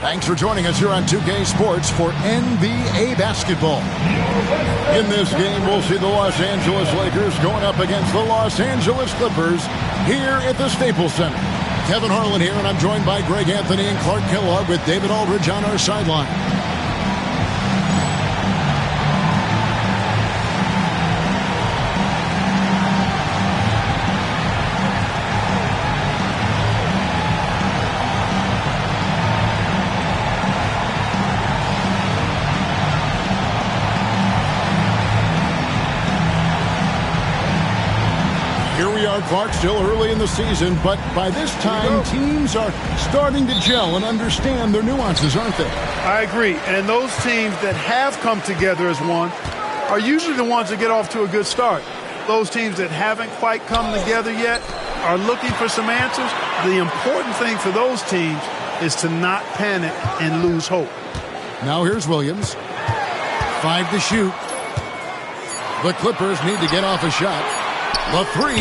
Thanks for joining us here on 2K Sports for NBA basketball. In this game, we'll see the Los Angeles Lakers going up against the Los Angeles Clippers here at the Staples Center. Kevin Harlan here, and I'm joined by Greg Anthony and Clark Kellogg with David Aldridge on our sideline. Clark, still early in the season, but by this time, teams are starting to gel and understand their nuances, aren't they? I agree. And those teams that have come together as one are usually the ones that get off to a good start. Those teams that haven't quite come together yet are looking for some answers. The important thing for those teams is to not panic and lose hope. Now here's Williams. 5 to shoot. The Clippers need to get off a shot. The 3.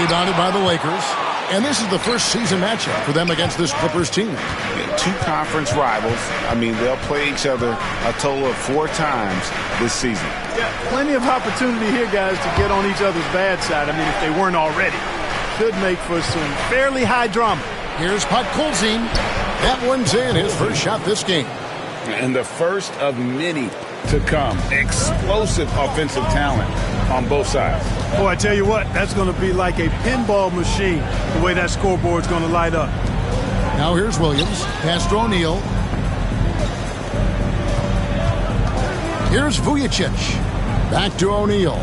Rebounded by the Lakers. And this is the first season matchup for them against this Clippers team. Yeah, 2 conference rivals. I mean, they'll play each other a total of 4 times this season. Yeah, plenty of opportunity here, guys, to get on each other's bad side. I mean, if they weren't already. Could make for some fairly high drama. Here's Podkolzin. That one's in, his first shot this game. And the first of many to come. Explosive offensive talent on both sides. Boy, I tell you what, that's going to be like a pinball machine, the way that scoreboard's going to light up. Now here's Williams. Pass to O'Neal. Here's Vujacic. Back to O'Neal.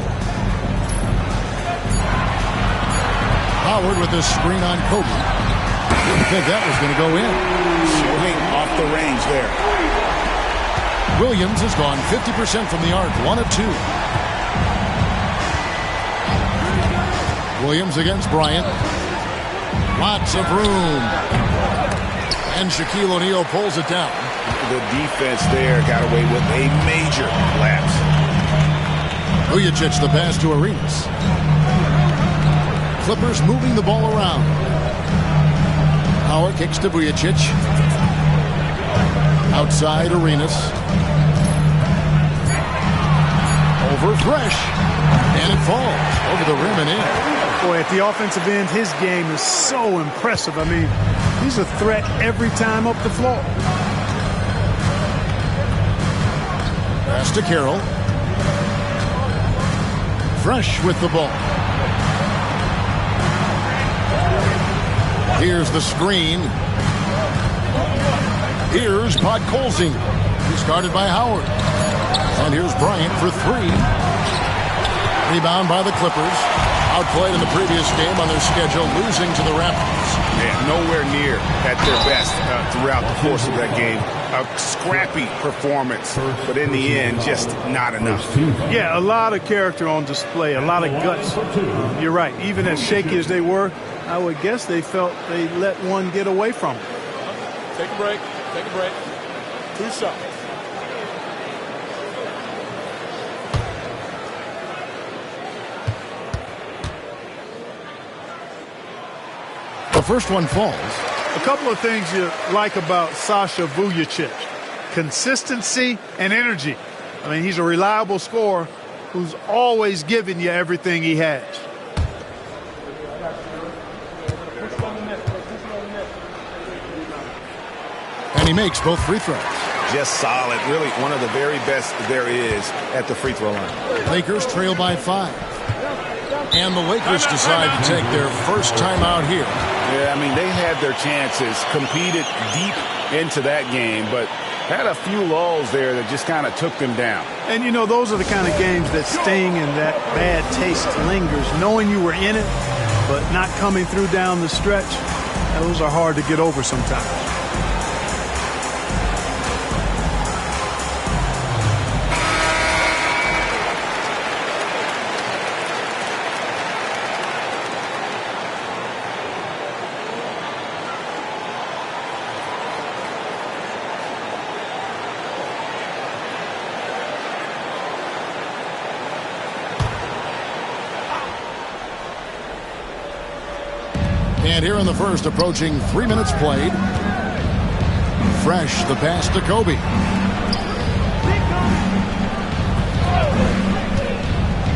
Howard with the screen on Kobe. Didn't think that was going to go in. Shooting off the range there. Williams has gone 50% from the arc, 1 of 2. Williams against Bryant. Lots of room. And Shaquille O'Neal pulls it down. The defense there got away with a major lapse. Vujacic the pass to Arenas. Clippers moving the ball around. Howard kicks to Vujacic. Outside Arenas. Over Fresh. And it falls over the rim and in. Boy, at the offensive end, his game is so impressive. I mean, he's a threat every time up the floor. Pass to Carroll. Fresh with the ball. Here's the screen. Here's Podkolzin. He's guarded by Howard. And here's Bryant for 3. Rebound by the Clippers. Outplayed in the previous game on their schedule, losing to the Raptors. Yeah, nowhere near at their best throughout the course of that game. A scrappy performance, but in the end, just not enough. Yeah, a lot of character on display, a lot of guts. You're right. Even as shaky as they were, I would guess they felt they let one get away from them. Take a break. Take a break. 2 shots. The first one falls. A couple of things you like about Sasha Vujacic. Consistency and energy. I mean, he's a reliable scorer who's always giving you everything he has. And he makes both free throws. Just solid. Really one of the very best there is at the free throw line. Lakers trail by 5. And the Lakers decide to take their first time out here. Yeah, I mean, they had their chances, competed deep into that game, but had a few lulls there that just kind of took them down. And, you know, those are the kind of games that sting and that bad taste lingers. Knowing you were in it, but not coming through down the stretch, those are hard to get over sometimes. And here in the first, approaching 3 minutes played. Fresh, the pass to Kobe.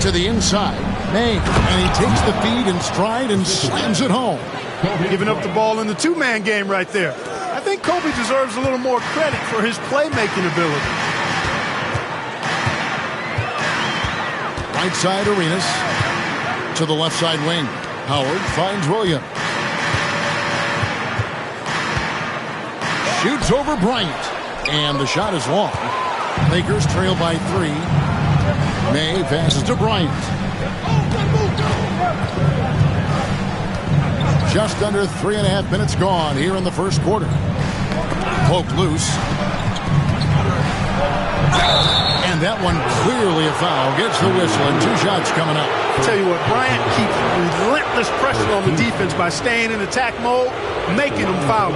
To the inside, May, and he takes the feed in stride and slams it home. Giving up the ball in the two-man game right there. I think Kobe deserves a little more credit for his playmaking ability. Right side, Arenas. To the left side wing. Howard finds Williams. Shoots over Bryant. And the shot is long. Lakers trail by 3. May passes to Bryant. Just under 3.5 minutes gone here in the first quarter. Poked loose. And that one clearly a foul. Gets the whistle and 2 shots coming up. I'll tell you what, Bryant keeps relentless pressure on the defense by staying in attack mode, making them foul.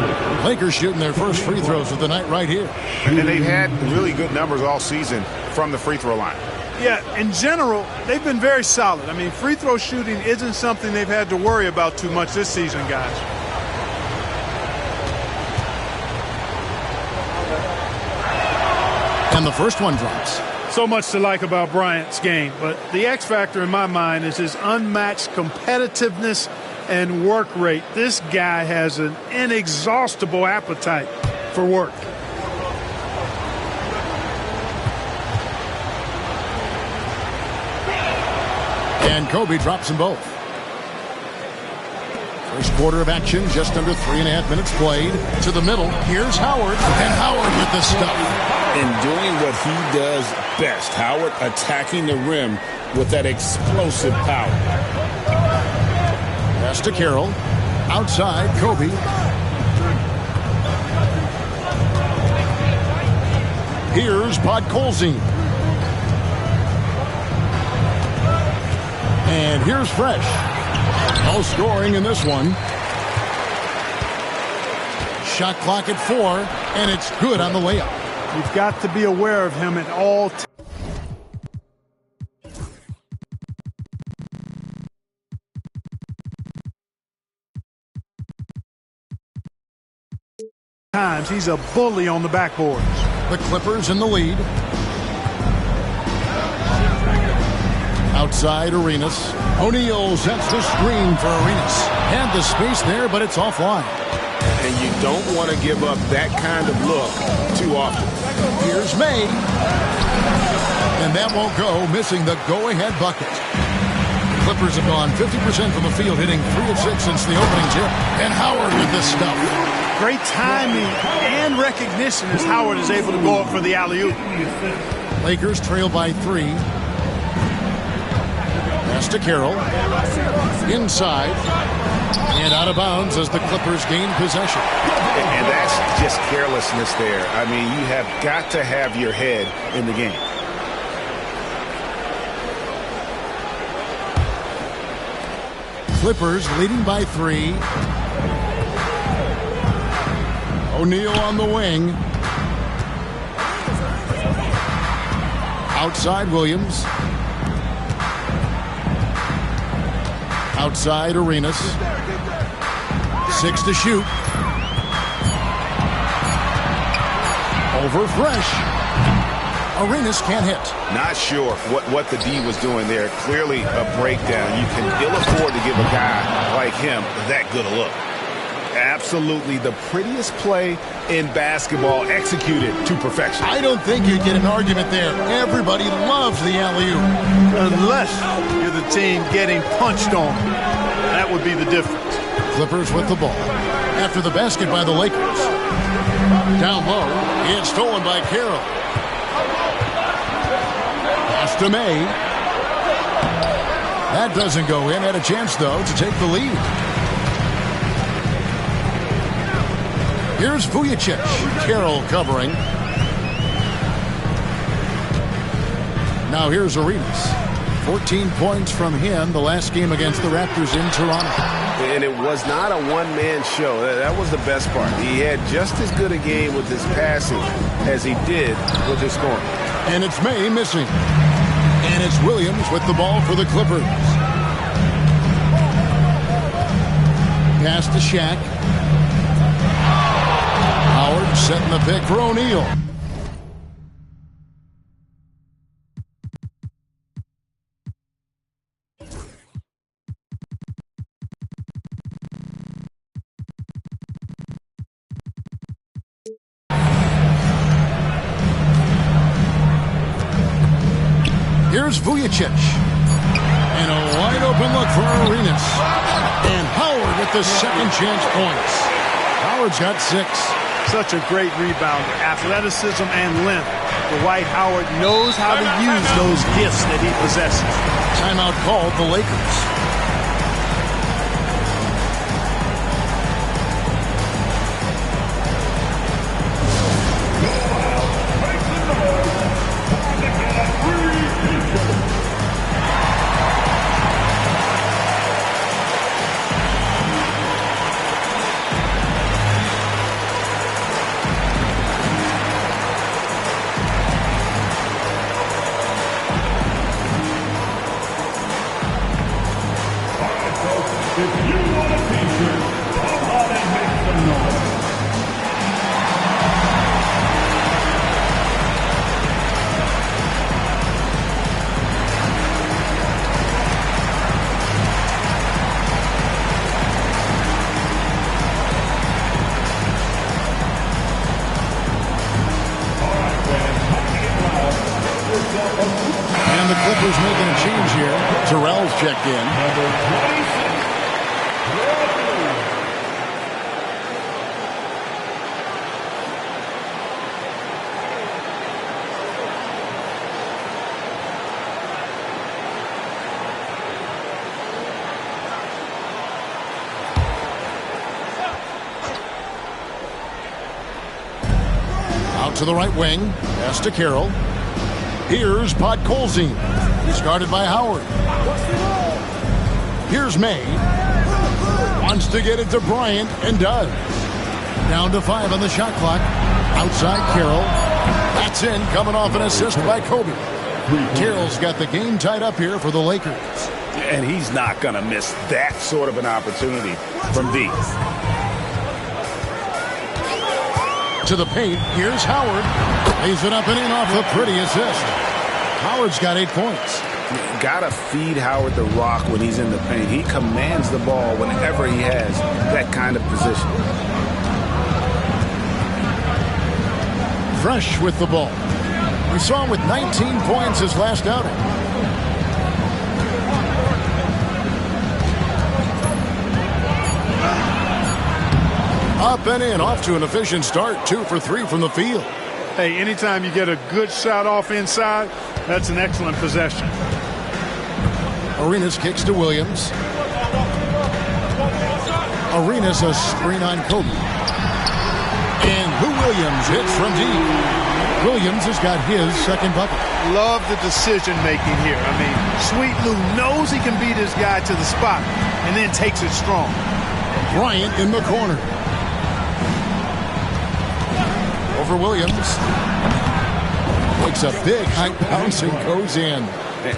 Lakers shooting their first free throws of the night right here. And they've had really good numbers all season from the free throw line. Yeah, in general, they've been very solid. I mean, free throw shooting isn't something they've had to worry about too much this season, guys. And the first one drops. So much to like about Bryant's game, but the X factor in my mind is his unmatched competitiveness and work rate. This guy has an inexhaustible appetite for work. And Kobe drops them both. First quarter of action, just under 3.5 minutes played. To the middle, here's Howard. And Howard with the stuff. And doing what he does best. Howard attacking the rim with that explosive power. Pass to Carroll. Outside, Kobe. Here's Podkolzin. And here's Fresh. No scoring in this one. Shot clock at 4, and it's good on the layup. You've got to be aware of him at all times. He's a bully on the backboards. The Clippers in the lead. Outside Arenas. O'Neal sets the screen for Arenas. Had the space there, but it's offline. And you don't want to give up that kind of look too often. Here's May. And that won't go, missing the go-ahead bucket. Clippers have gone 50% from the field, hitting 3 of 6 since the opening tip. And Howard with this stuff. Great timing and recognition as Howard is able to go up for the alley-oop. Lakers trail by 3. Pass to Carroll. Inside. And out of bounds as the Clippers gain possession. And that's just carelessness there. I mean, you have got to have your head in the game. Clippers leading by 3. O'Neal on the wing. Outside Williams. Outside Arenas. 6 to shoot. Over Fresh. Arenas can't hit. Not sure what the D was doing there. Clearly a breakdown. You can ill afford to give a guy like him that good a look. Absolutely the prettiest play in basketball, executed to perfection. I don't think you'd get an argument there. Everybody loves the alley-oop. Unless you're the team getting punched on. That would be the difference. Clippers with the ball. After the basket by the Lakers. Down low. It's stolen by Carroll. Pass to May. That doesn't go in. Had a chance, though, to take the lead. Here's Vujacic. Carroll covering. Now here's Arenas. 14 points from him the last game against the Raptors in Toronto. And it was not a one-man show. That was the best part. He had just as good a game with his passing as he did with his scoring. And it's May missing. And it's Williams with the ball for the Clippers. Pass to Shaq. Howard setting the pick for O'Neal. Here's Vujacic. And a wide open look for Arenas. And Howard with the second chance points. Howard's got 6. Such a great rebounder. Athleticism and length. Dwight Howard knows how to use those gifts that he possesses. Timeout called the Lakers. If you want a t-shirt, come on and make some noise. And the Clippers making a change here. Terrell's checked in. Number 26. Out to the right wing. Pass to Carroll. Here's Podkolzin. Discarded by Howard. Here's May. Wants to get it to Bryant and does. Down to 5 on the shot clock. Outside Carroll. That's in, coming off an assist by Kobe. Carroll's got the game tied up here for the Lakers. And he's not going to miss that sort of an opportunity from deep. To the paint. Here's Howard. Lays it up and in off a pretty assist. Howard's got 8 points. Gotta feed Howard the rock when he's in the paint. He commands the ball whenever he has that kind of position. Fresh with the ball. We saw him with 19 points his last outing. Up and in, off to an efficient start. 2 for 3 from the field. Hey, anytime you get a good shot off inside, that's an excellent possession. Arenas kicks to Williams. Arenas a screen on Kobe. And Lou Williams hits from deep. Williams has got his second bucket. Love the decision making here. I mean, Sweet Lou knows he can beat his guy to the spot and then takes it strong. Bryant in the corner. Over Williams. Makes a big high bounce and goes in.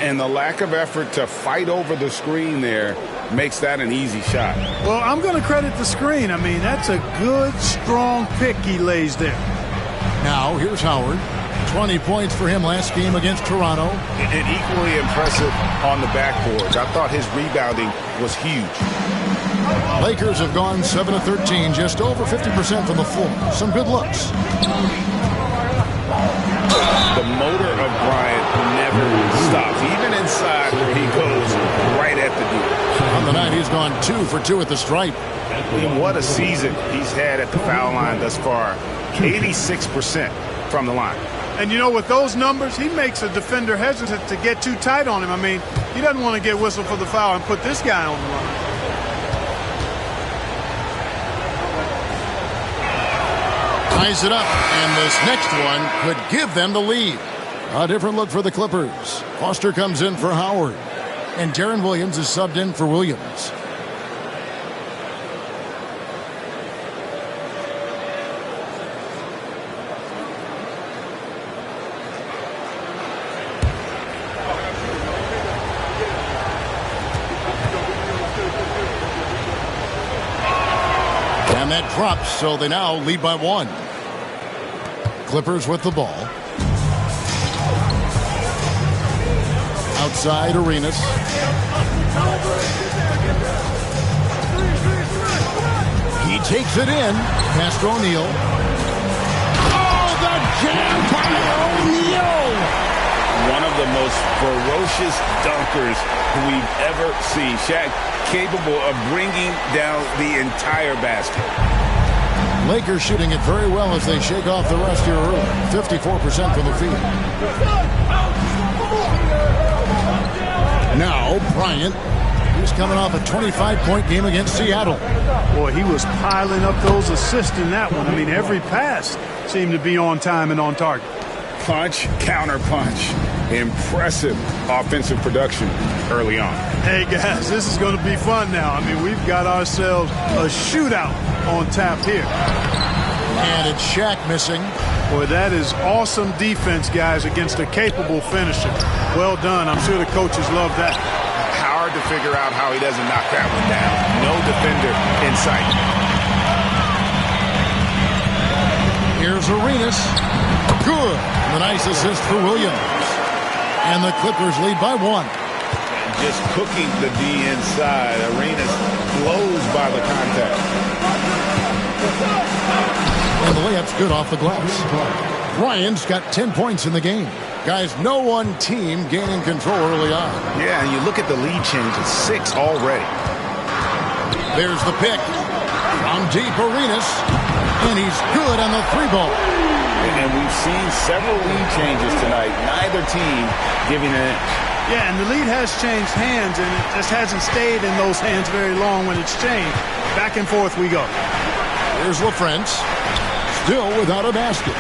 And the lack of effort to fight over the screen there makes that an easy shot. Well, I'm going to credit the screen. I mean, that's a good, strong pick he lays there. Now, here's Howard. 20 points for him last game against Toronto. And equally impressive on the backboards. I thought his rebounding was huge. Lakers have gone 7 of 13, just over 50% from the floor. Some good looks. The motor of Bryant never stops, even inside where he goes right at the deal. On the night, he's gone 2 for 2 at the stripe. And what a season he's had at the foul line thus far. 86% from the line. And you know, with those numbers, he makes a defender hesitant to get too tight on him. I mean, he doesn't want to get whistled for the foul and put this guy on the line. Ties it up, and this next one could give them the lead. A different look for the Clippers. Foster comes in for Howard, and Deron Williams is subbed in for Williams. And that drops, so they now lead by 1. Clippers with the ball. Outside Arenas. He takes it in. Pass to O'Neal. Oh, the jam by O'Neal! One of the most ferocious dunkers we've ever seen. Shaq capable of bringing down the entire basket. Lakers shooting it very well as they shake off the rust here early. 54% from the field. Now, Bryant. He's coming off a 25-point game against Seattle. Boy, he was piling up those assists in that one. I mean, every pass seemed to be on time and on target. Punch, counter punch. Impressive offensive production early on. Hey, guys, this is going to be fun now. I mean, we've got ourselves a shootout on tap here. And it's Shaq missing. Boy, that is awesome defense, guys, against a capable finisher. Well done. I'm sure the coaches love that. Howard hard to figure out how he doesn't knock that one down. No defender in sight. Here's Arenas. Good. And a nice assist for Williams. And the Clippers lead by 1. Just cooking the D inside. Arenas blows by the contact. And the layup's good off the glass. Bryant's got 10 points in the game. Guys, no one team gaining control early on. Yeah, and you look at the lead change. It's 6 already. There's the pick. From deep, Arenas. And he's good on the 3-ball. And we've seen several lead changes tonight. Neither team giving an inch. Yeah, and the lead has changed hands, and it just hasn't stayed in those hands very long when it's changed. Back and forth we go. Here's LaFrance. Still without a basket.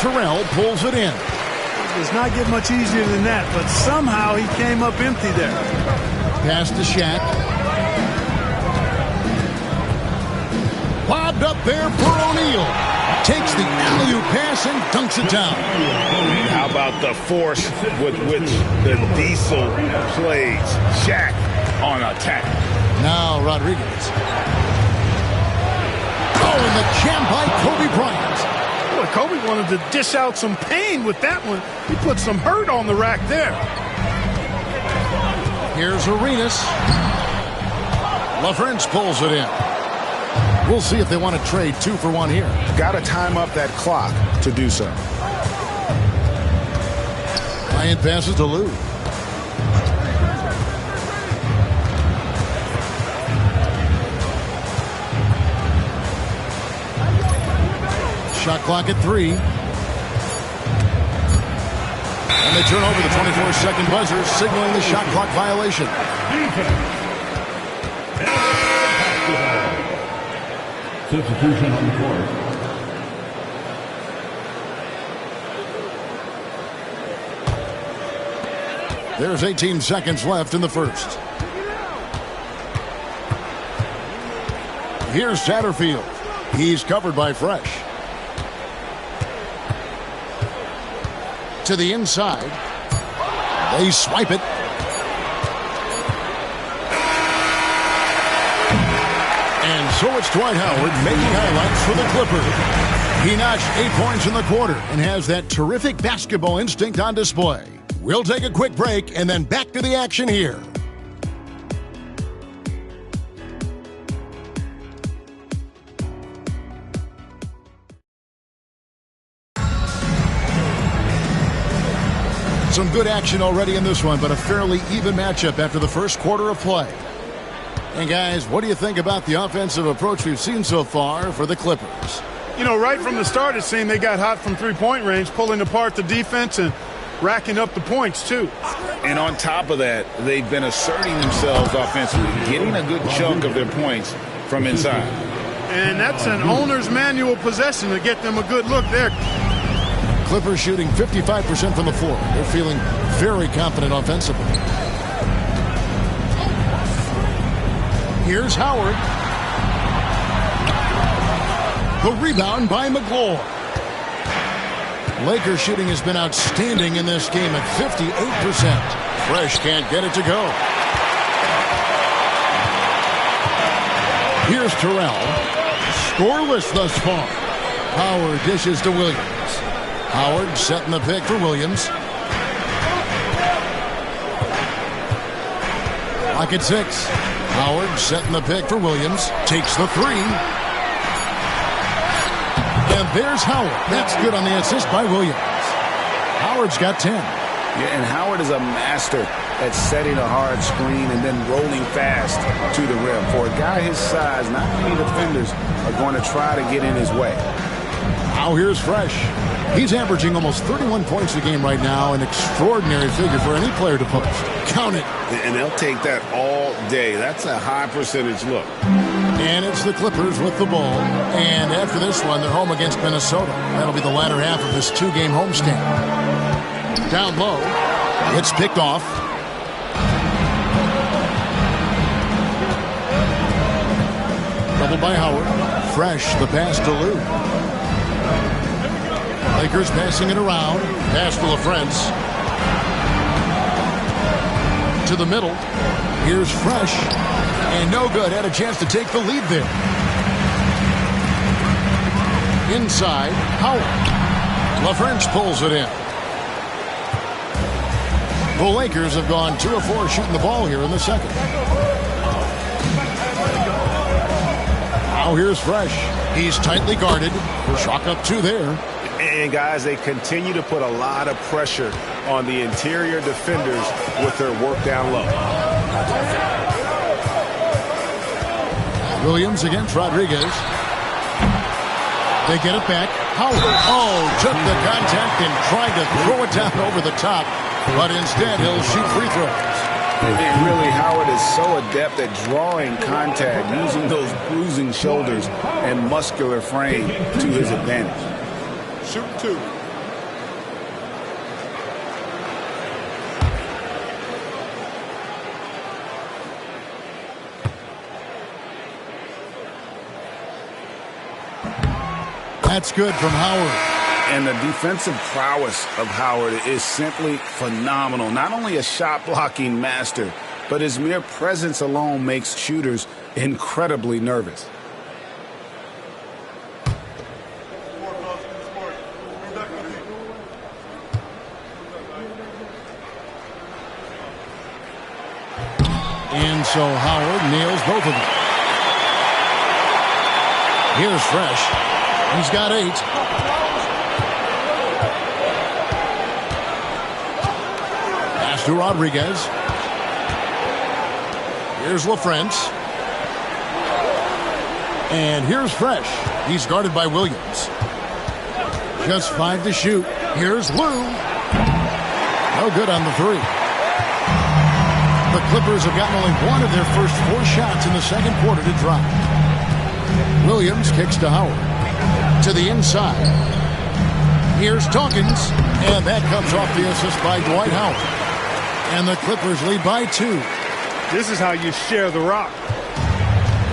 Terrell pulls it in. It does not get much easier than that, but somehow he came up empty there. Pass to Shaq. Lobbed up there for O'Neal. Takes the alley-oop pass and dunks it down. How about the force with which the Diesel plays? Shaq on attack. Now Rodriguez. Oh, and the jam by Kobe Bryant. Boy, Kobe wanted to dish out some pain with that one. He put some hurt on the rack there. Here's Arenas. LaFrance pulls it in. We'll see if they want to trade 2 for 1 here. Got to time up that clock to do so. Bryant passes to Lou. Shot clock at 3. And they turn over the 24-second buzzer, signaling the shot clock violation. Substitution on the court. There's 18 seconds left in the first. Here's Satterfield. He's covered by Fresh. To the inside. They swipe it. And so it's Dwight Howard making highlights for the Clippers. He notched 8 points in the quarter and has that terrific basketball instinct on display. We'll take a quick break and then back to the action here. Some good action already in this one, but a fairly even matchup after the first quarter of play. And guys, what do you think about the offensive approach we've seen so far for the Clippers? You know, right from the start, it seemed they got hot from three-point range, pulling apart the defense and racking up the points, too. And on top of that, they've been asserting themselves offensively, getting a good chunk of their points from inside. And that's an owner's manual possession to get them a good look there. Clippers shooting 55% from the floor. They're feeling very confident offensively. Here's Howard. The rebound by McGlure. Lakers shooting has been outstanding in this game at 58%. Fresh can't get it to go. Here's Terrell. Scoreless thus far. Howard dishes to Williams. Howard setting the pick for Williams. Lock at 6. Howard setting the pick for Williams. Takes the 3. And there's Howard. That's good on the assist by Williams. Howard's got 10. Yeah, and Howard is a master at setting a hard screen and then rolling fast to the rim. For a guy his size, not many defenders are going to try to get in his way. Now here's Fresh. He's averaging almost 31 points a game right now, an extraordinary figure for any player to post. Count it. And they'll take that all day. That's a high percentage look. And it's the Clippers with the ball. And after this one, they're home against Minnesota. That'll be the latter half of this 2-game homestand. Down low. It's picked off. Doubled by Howard. Fresh, the pass to Lou. Lakers passing it around. Pass to LaFrance. To the middle. Here's Fresh. And no good. Had a chance to take the lead there. Inside. Howard. LaFrench pulls it in. The Lakers have gone 2 of 4 shooting the ball here in the second. Now here's Fresh. He's tightly guarded. Chalk up 2 there. And guys, they continue to put a lot of pressure on the interior defenders with their work down low. Williams against Rodriguez. They get it back. Howard. Oh, took the contact and tried to throw it down over the top. But instead, he'll shoot free throws. And really, Howard is so adept at drawing contact, using those bruising shoulders and muscular frame to his advantage. Shoot 2. That's good from Howard. And the defensive prowess of Howard is simply phenomenal. Not only a shot-blocking master, but his mere presence alone makes shooters incredibly nervous. And so Howard nails both of them. Here's Fresh. He's got 8. To Rodriguez. Here's LaFrench. And here's Fresh. He's guarded by Williams. Just 5 to shoot. Here's Lou. No good on the 3. The Clippers have gotten only 1 of their first 4 shots in the second quarter to drop. Williams kicks to Howard. To the inside. Here's Dawkins. And that comes off the assist by Dwight Howard. And the Clippers lead by 2. This is how you share the rock.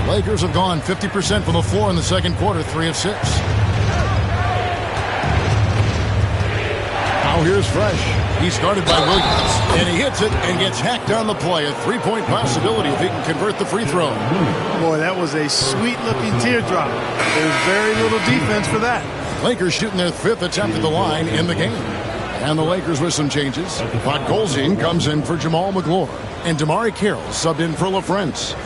Lakers have gone 50% from the floor in the second quarter, 3 of 6. Now here's Fresh. He's guarded by Williams. And he hits it and gets hacked on the play. A 3-point possibility if he can convert the free throw. Boy, that was a sweet-looking teardrop. There's very little defense for that. Lakers shooting their 5th attempt at the line in the game. And the Lakers with some changes. Podkolzin comes in for Jamal McGlure. And Damari Carroll subbed in for LaFrench.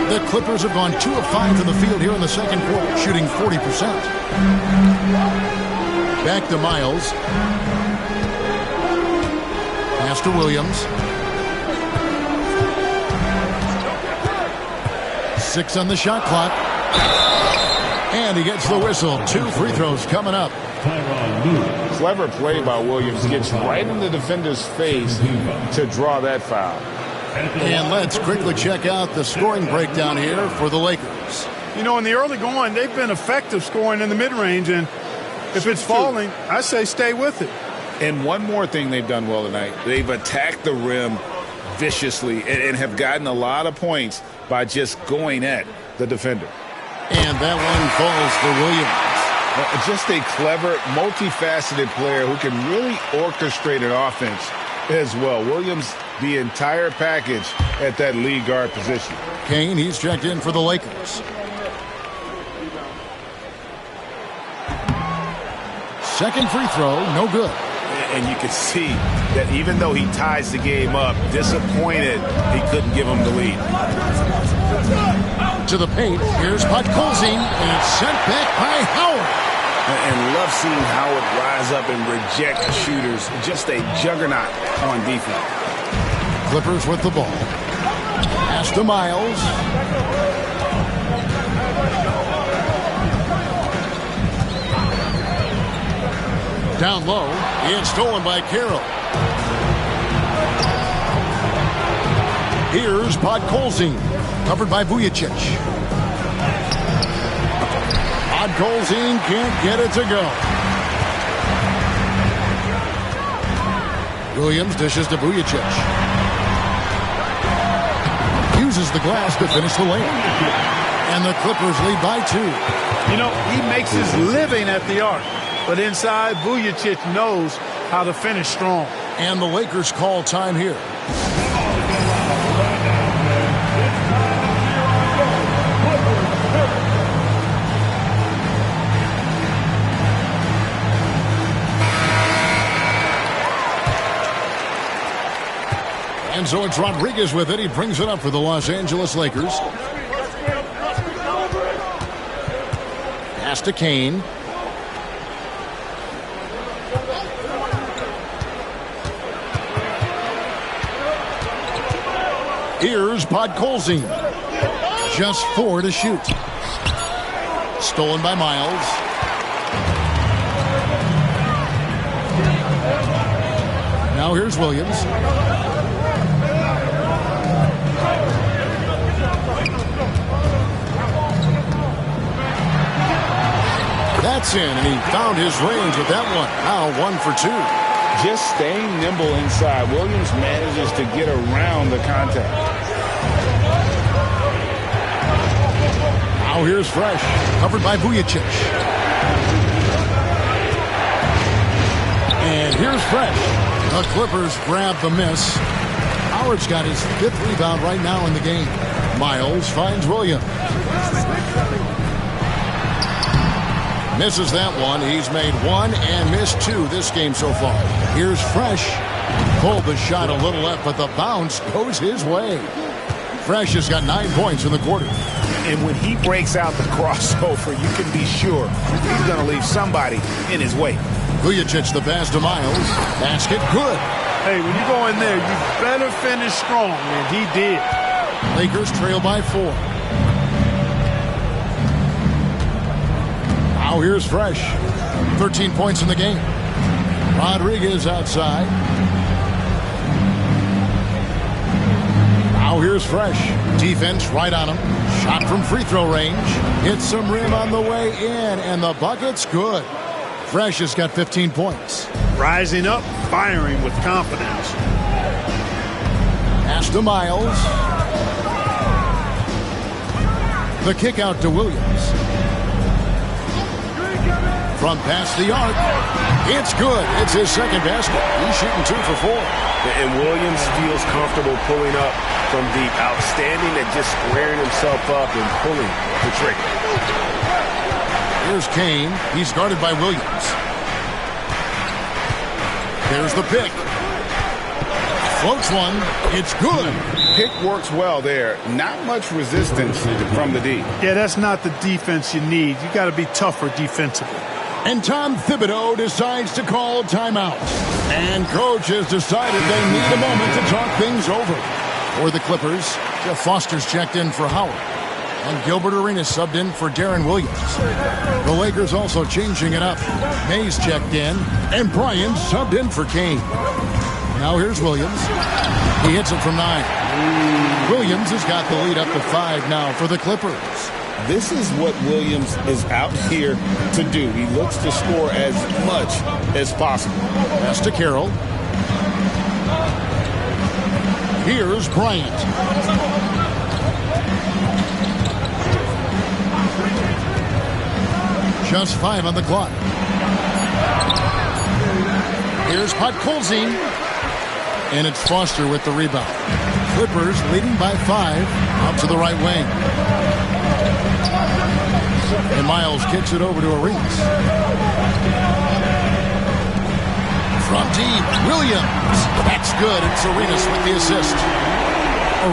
The Clippers have gone 2 of 5 from the field here in the second quarter, shooting 40%. Back to Miles. Pass to Williams. 6 on the shot clock. And he gets the whistle. 2 free throws coming up. Clever play by Williams. Gets right in the defender's face to draw that foul. And let's quickly check out the scoring breakdown here for the Lakers. You know, in the early going, they've been effective scoring in the mid-range, and if it's falling, I say stay with it. And one more thing they've done well tonight. They've attacked the rim viciously and have gotten a lot of points by just going at the defender. And that one falls for Williams. Just a clever, multifaceted player who can really orchestrate an offense as well. Williams, the entire package at that lead guard position. Kane, he's checked in for the Lakers. Second free throw, no good. And you can see that even though he ties the game up, disappointed he couldn't give him the lead. To the paint, here's Podkolzin, and it's sent back by Howard. And love seeing Howard rise up and reject shooters. Just a juggernaut on defense. Clippers with the ball. Pass to Miles. Down low. It's stolen by Carroll. Here's Podkolzin. Covered by Vujacic. Podkolzin can't get it to go. Williams dishes to Vujacic. Uses the glass to finish the layup. And the Clippers lead by 2. You know, he makes his living at the arc. But inside, Vujacic knows how to finish strong. And the Lakers call time here. And so it's Rodriguez with it. He brings it up for the Los Angeles Lakers. Pass to Kane. Here's Podkolzin. Just 4 to shoot. Stolen by Miles. Now here's Williams. That's in, and he found his range with that one. Now 1 for 2. Just staying nimble inside. Williams manages to get around the contact. Now here's Fresh, covered by Vujacic. And here's Fresh. The Clippers grab the miss. Howard's got his 5th rebound right now in the game. Miles finds Williams. Misses that one. He's made 1 and missed 2 this game so far. Here's Fresh. Pulled the shot a little left, but the bounce goes his way. Fresh has got 9 points in the quarter. And when he breaks out the crossover, you can be sure he's going to leave somebody in his way. Vujacic the pass to Miles. Basket good. Hey, when you go in there, you better finish strong, and he did. Lakers trail by 4. Now here's Fresh. 13 points in the game. Rodriguez outside. Now here's Fresh. Defense right on him. Shot from free throw range. Hits some rim on the way in, and the bucket's good. Fresh has got 15 points. Rising up, firing with confidence. Pass to Miles. The kick out to Williams. From past the arc. It's good. It's his second basket. He's shooting 2 for 4. And Williams feels comfortable pulling up from deep. Outstanding at just squaring himself up and pulling the trigger. Here's Kane. He's guarded by Williams. There's the pick. Floats one. It's good. Pick works well there. Not much resistance from the D. Yeah, that's not the defense you need. You got to be tougher defensively. And Tom Thibodeau decides to call timeout. And coach has decided they need a moment to talk things over. For the Clippers, Jeff Foster's checked in for Howard. And Gilbert Arenas subbed in for Darren Williams. The Lakers also changing it up. Mays checked in, and Bryant subbed in for Kane. Now here's Williams. He hits it from 9. Williams has got the lead up to 5 now for the Clippers. This is what Williams is out here to do. He looks to score as much as possible. Pass to Carroll. Here's Bryant. Just 5 on the clock. Here's Podkolzin. And it's Foster with the rebound. Clippers leading by 5 out to the right wing. And Miles kicks it over to Arenas. From deep, Williams. That's good. It's Arenas with the assist.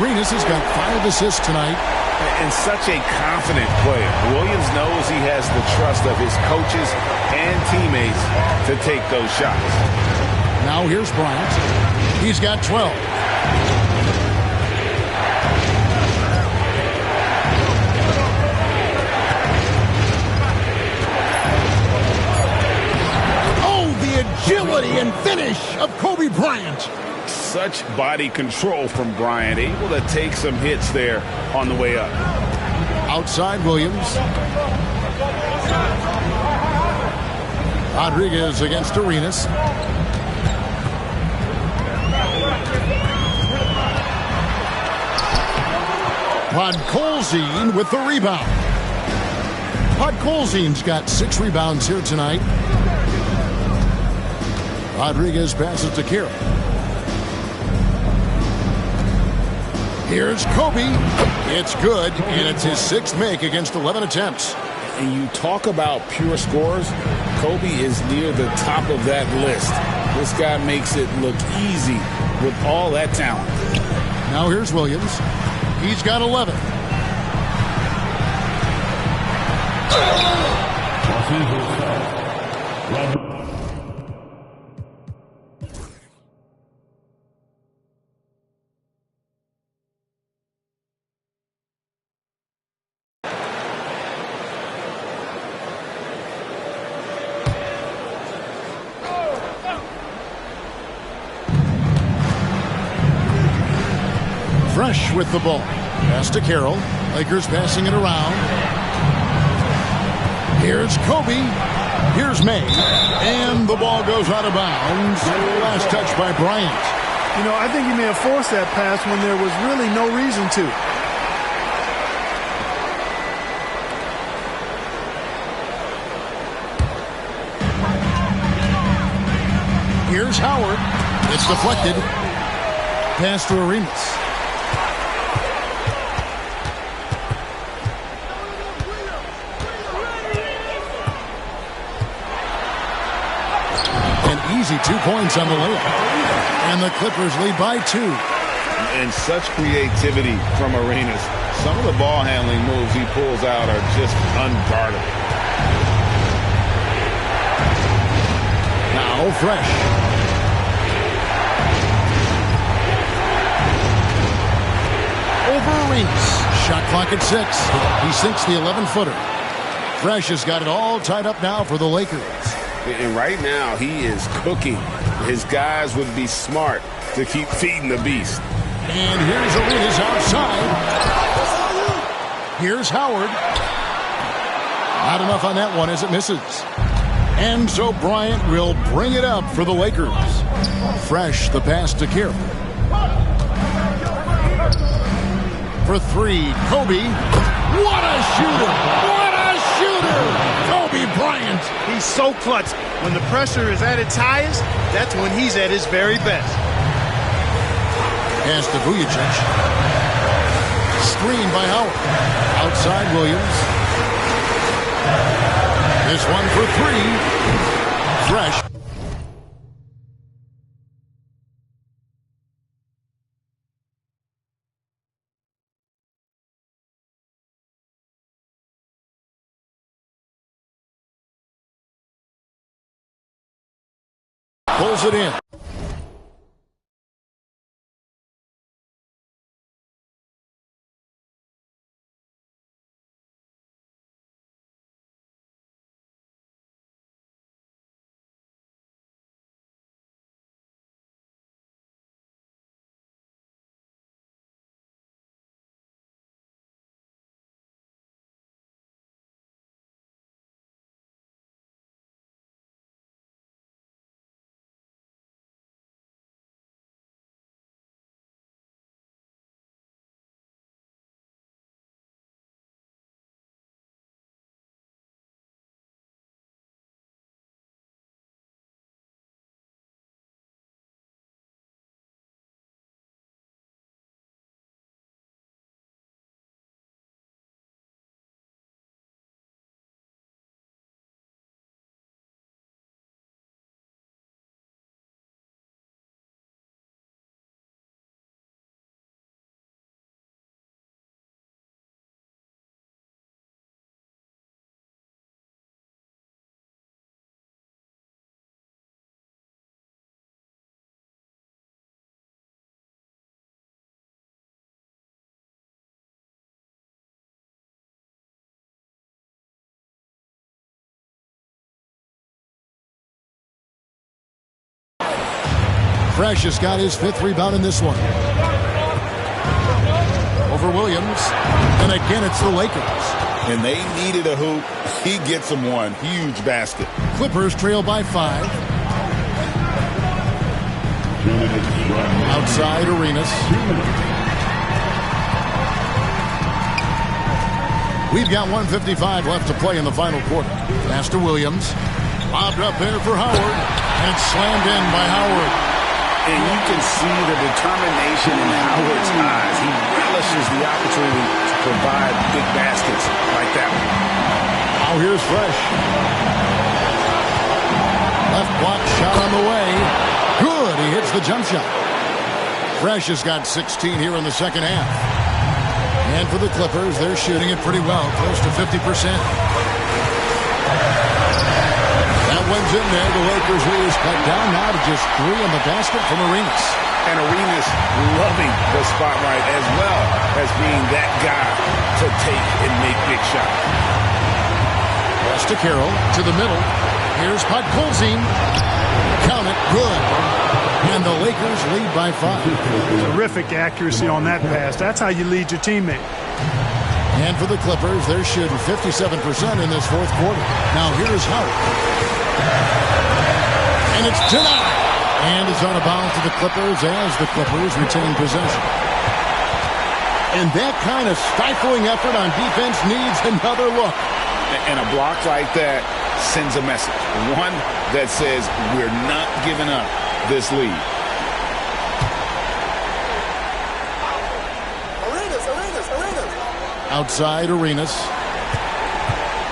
Arenas has got 5 assists tonight. And such a confident player. Williams knows he has the trust of his coaches and teammates to take those shots. Now here's Bryant. He's got 12. Oh, the agility and finish of Kobe Bryant. Such body control from Bryant, able to take some hits there on the way up. Outside Williams. Rodriguez against Arenas. Podkolzin with the rebound. Podkolzin's got 6 rebounds here tonight. Rodriguez passes to Carroll. Here's Kobe. It's good, and it's his 6th make against 11 attempts. And you talk about pure scorers, Kobe is near the top of that list. This guy makes it look easy with all that talent. Now here's Williams. He's got 11. Fresh with the ball. Pass to Carroll. Lakers passing it around. Here's Kobe. Here's May. And the ball goes out of bounds. Last touch by Bryant. You know, I think he may have forced that pass when there was really no reason to. Here's Howard. It's deflected. Pass to Arenas. Easy 2 points on the layup. And the Clippers lead by 2. And such creativity from Arenas. Some of the ball handling moves he pulls out are just unguardable. Now Fresh. Over Arenas. Shot clock at 6. He sinks the 11-footer. Fresh has got it all tied up now for the Lakers. And right now, he is cooking. His guys would be smart to keep feeding the beast. And here's Arenas outside. Here's Howard. Not enough on that one as it misses. And so Bryant will bring it up for the Lakers. Fresh, the pass to Carroll. For 3, Kobe. What a shooter! What a shooter! Kobe Bryant. He's so clutch. When the pressure is at its highest, that's when he's at his very best. Pass to Vujacic. Screen by Howard. Outside Williams. This one for 3. Fresh. Pulls it in. Fresh has got his 5th rebound in this one. Over Williams. And again, it's the Lakers. And they needed a hoop. He gets them one. Huge basket. Clippers trail by 5. Outside Arenas. We've got 1:55 left to play in the final quarter. Pass to Williams. Lobbed up there for Howard. And it's slammed in by Howard. And you can see the determination in Howard's eyes. He relishes the opportunity to provide big baskets like that one. Now here's Fresh. Left block shot on the way. Good. He hits the jump shot. Fresh has got 16 here in the second half. And for the Clippers, they're shooting it pretty well, close to 50%. That one's in there. The Lakers lead is cut down now to just 3 in the basket from Arenas. And Arenas loving the spotlight as well as being that guy to take and make big shots. Pass to Carroll, to the middle. Here's Podkolzin. Count it, good. And the Lakers lead by 5. Terrific accuracy on that pass. That's how you lead your teammate. And for the Clippers, they're shooting 57% in this fourth quarter. Now here's Howard. And it's denied. And it's out of bounds to the Clippers as the Clippers retain possession. And that kind of stifling effort on defense needs another look. And a block like that sends a message. One that says we're not giving up this lead. Arenas. Outside Arenas.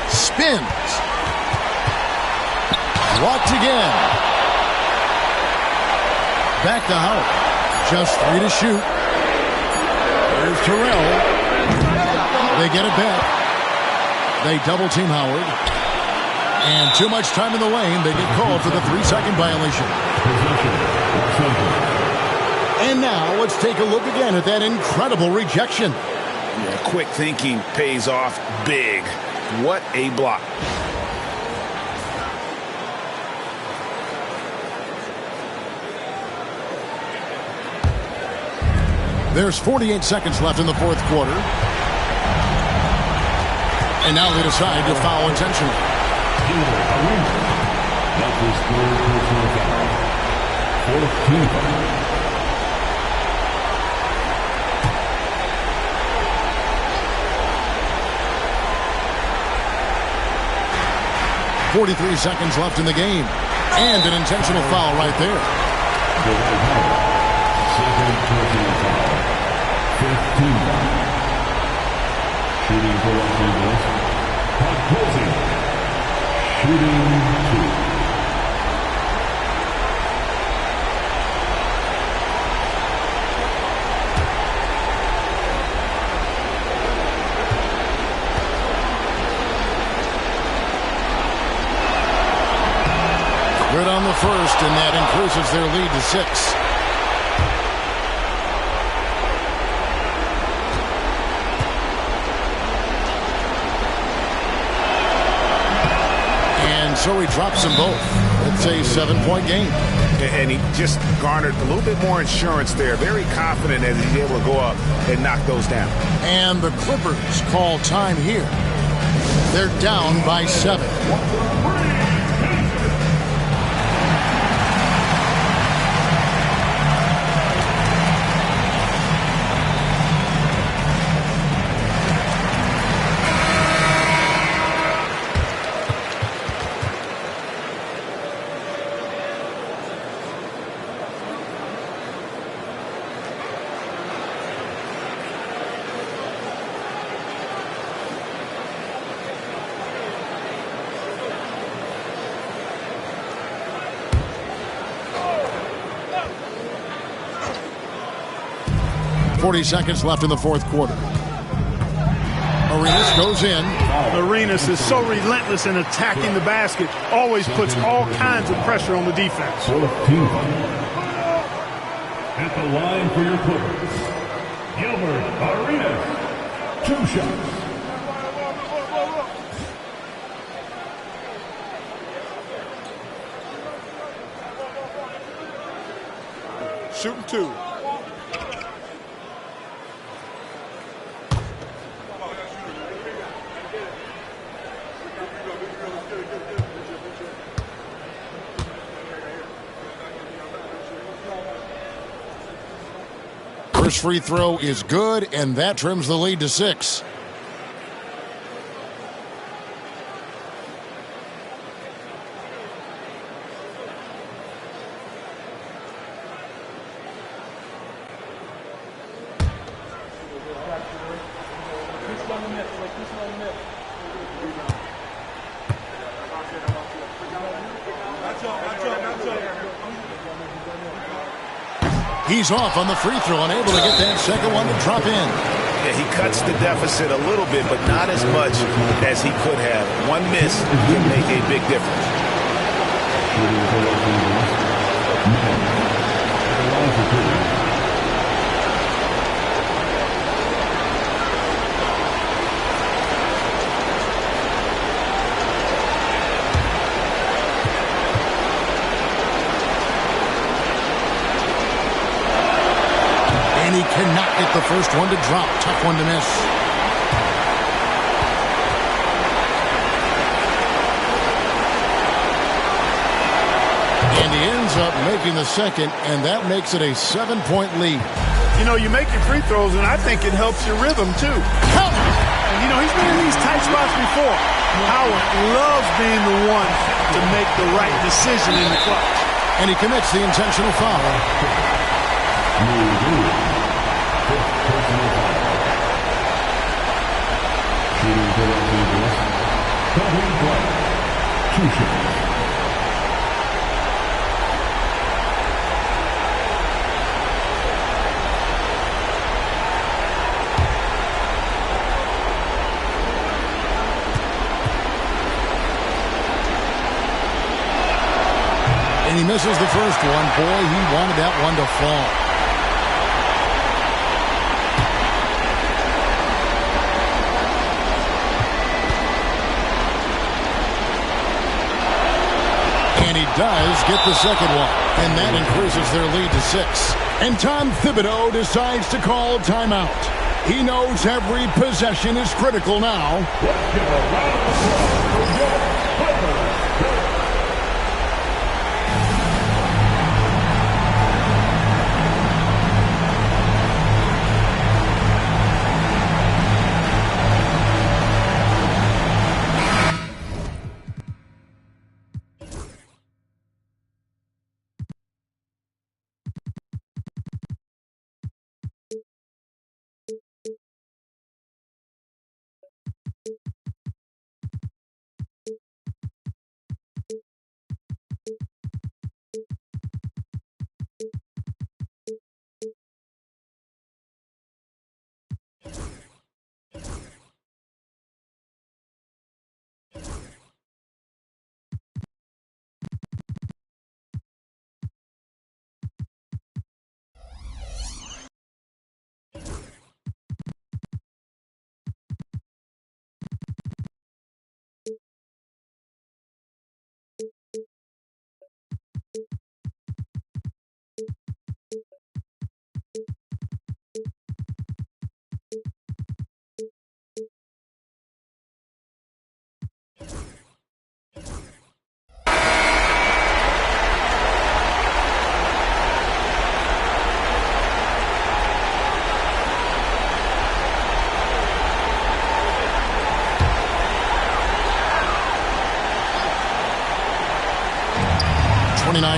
Spins. Blocked again. Back to Howard. Just 3 to shoot. There's Terrell. They get it back. They double team Howard. And too much time in the lane. They get called for the 3-second violation. And now let's take a look again at that incredible rejection. Yeah, quick thinking pays off big. What a block. There's 48 seconds left in the fourth quarter. And now they decide to foul intentionally. That's his third personal foul. 14th foul. 43 seconds left in the game. And an intentional foul right there. Second personal foul. 15th foul. Shooting for Los Angeles. Podkolzin. Shooting 2. Good on the first, and that increases their lead to 6. And so he drops them both. It's a 7-point game. And he just garnered a little bit more insurance there. Very confident as he's able to go up and knock those down. And the Clippers call time here. They're down by 7. .40 seconds left in the fourth quarter. Arenas goes in. Arenas is so relentless in attacking the basket. Always puts all kinds of pressure on the defense. 14th foul. At the line for your Clippers, Gilbert Arenas. 2 shots. Shooting 2. First free throw is good, and that trims the lead to 6. He's off on the free throw, unable to get that second one to drop in. Yeah, he cuts the deficit a little bit, but not as much as he could have. One miss can make a big difference. And he cannot get the first one to drop. Tough one to miss. And he ends up making the second, and that makes it a 7-point lead. You know, you make your free throws, and I think it helps your rhythm, too. And, you know, he's been in these tight spots before. Howard loves being the one to make the right decision in the clutch. And he commits the intentional foul. And he misses the first one. Boy, he wanted that one to fall. And he does get the second one. And that increases their lead to 6. And Tom Thibodeau decides to call timeout. He knows every possession is critical now. Let's give a round of applause for your Pipers.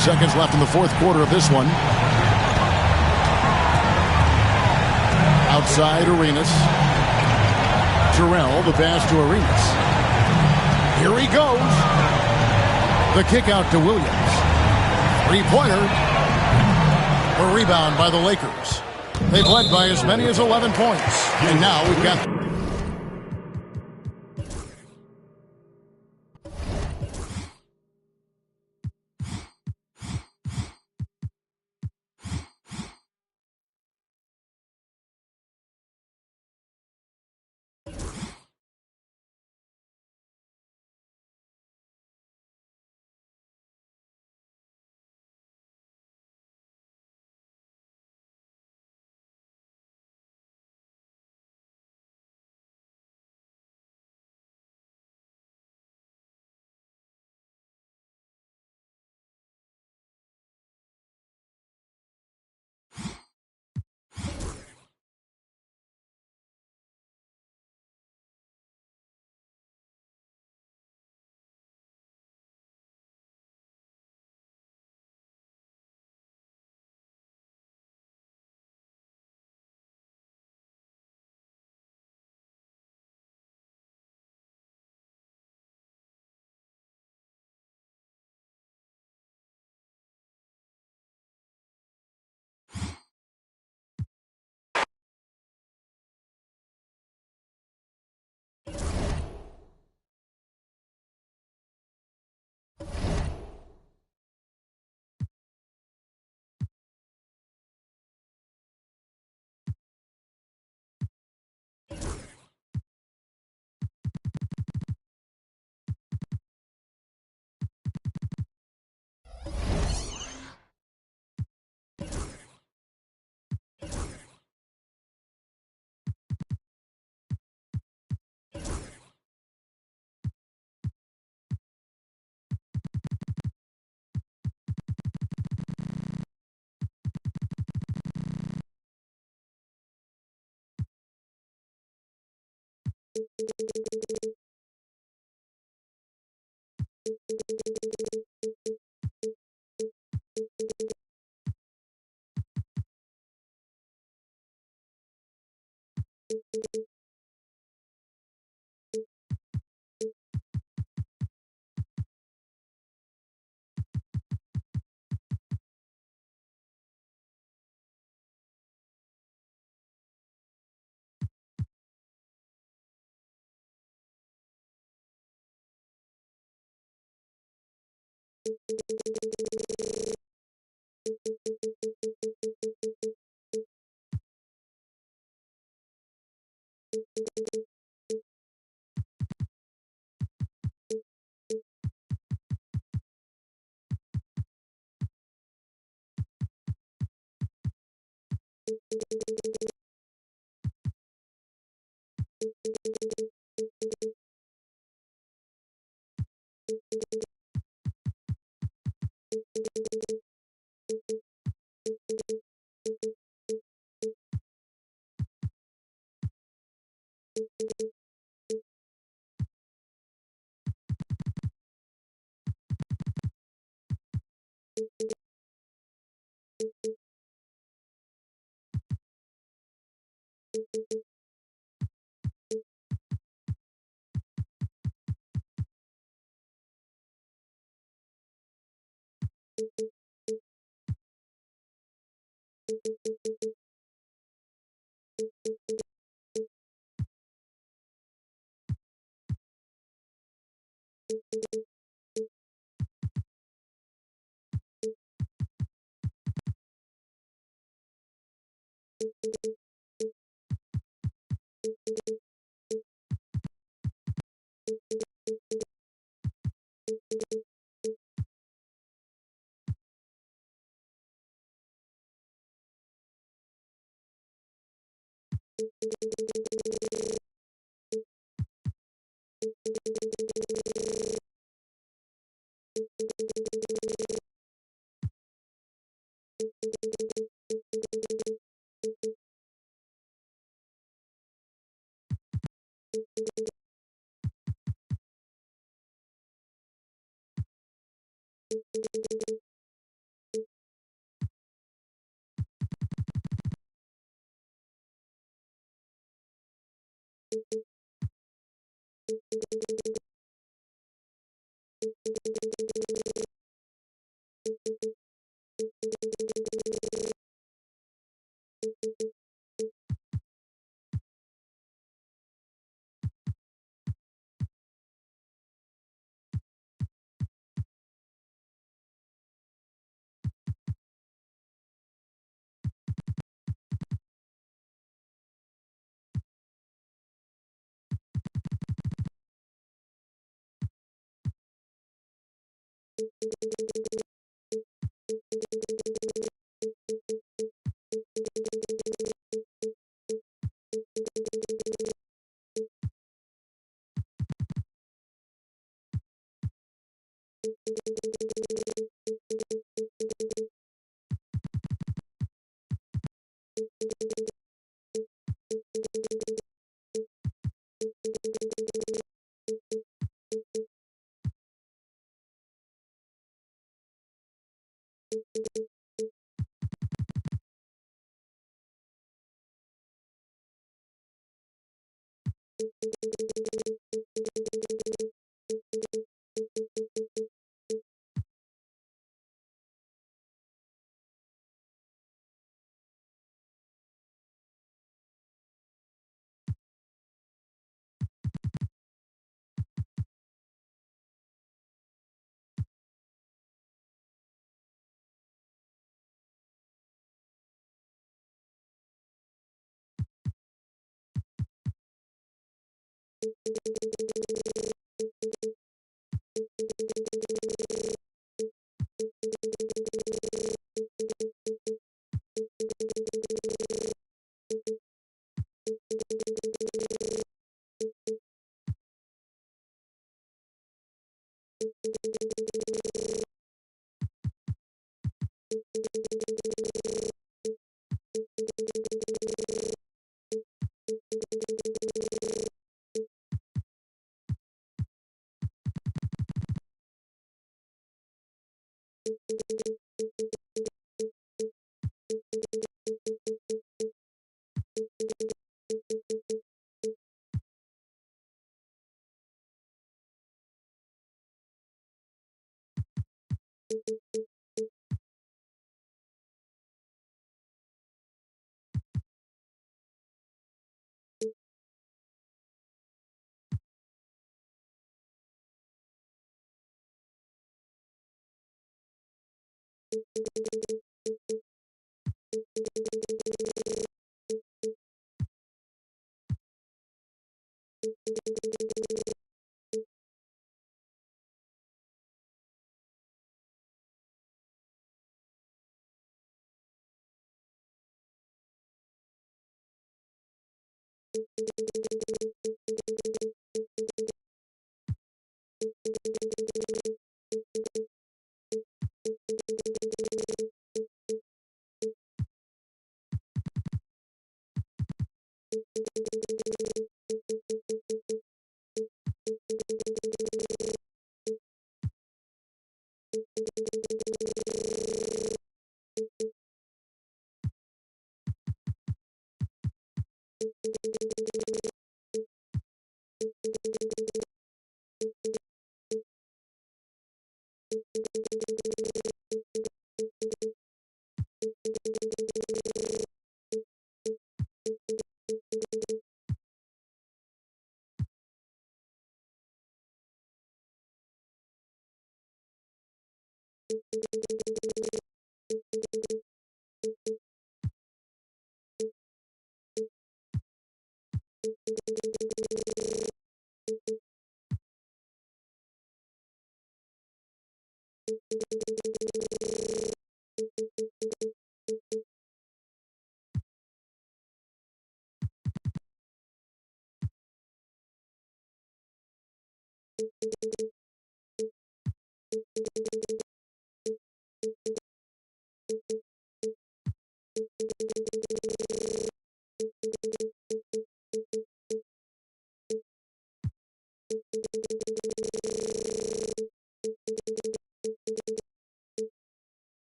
Seconds left in the fourth quarter of this one. Outside Arenas. Terrell, the pass to Arenas. Here he goes. The kick out to Williams. Three-pointer. A rebound by the Lakers. They've led by as many as 11 points. And now we've got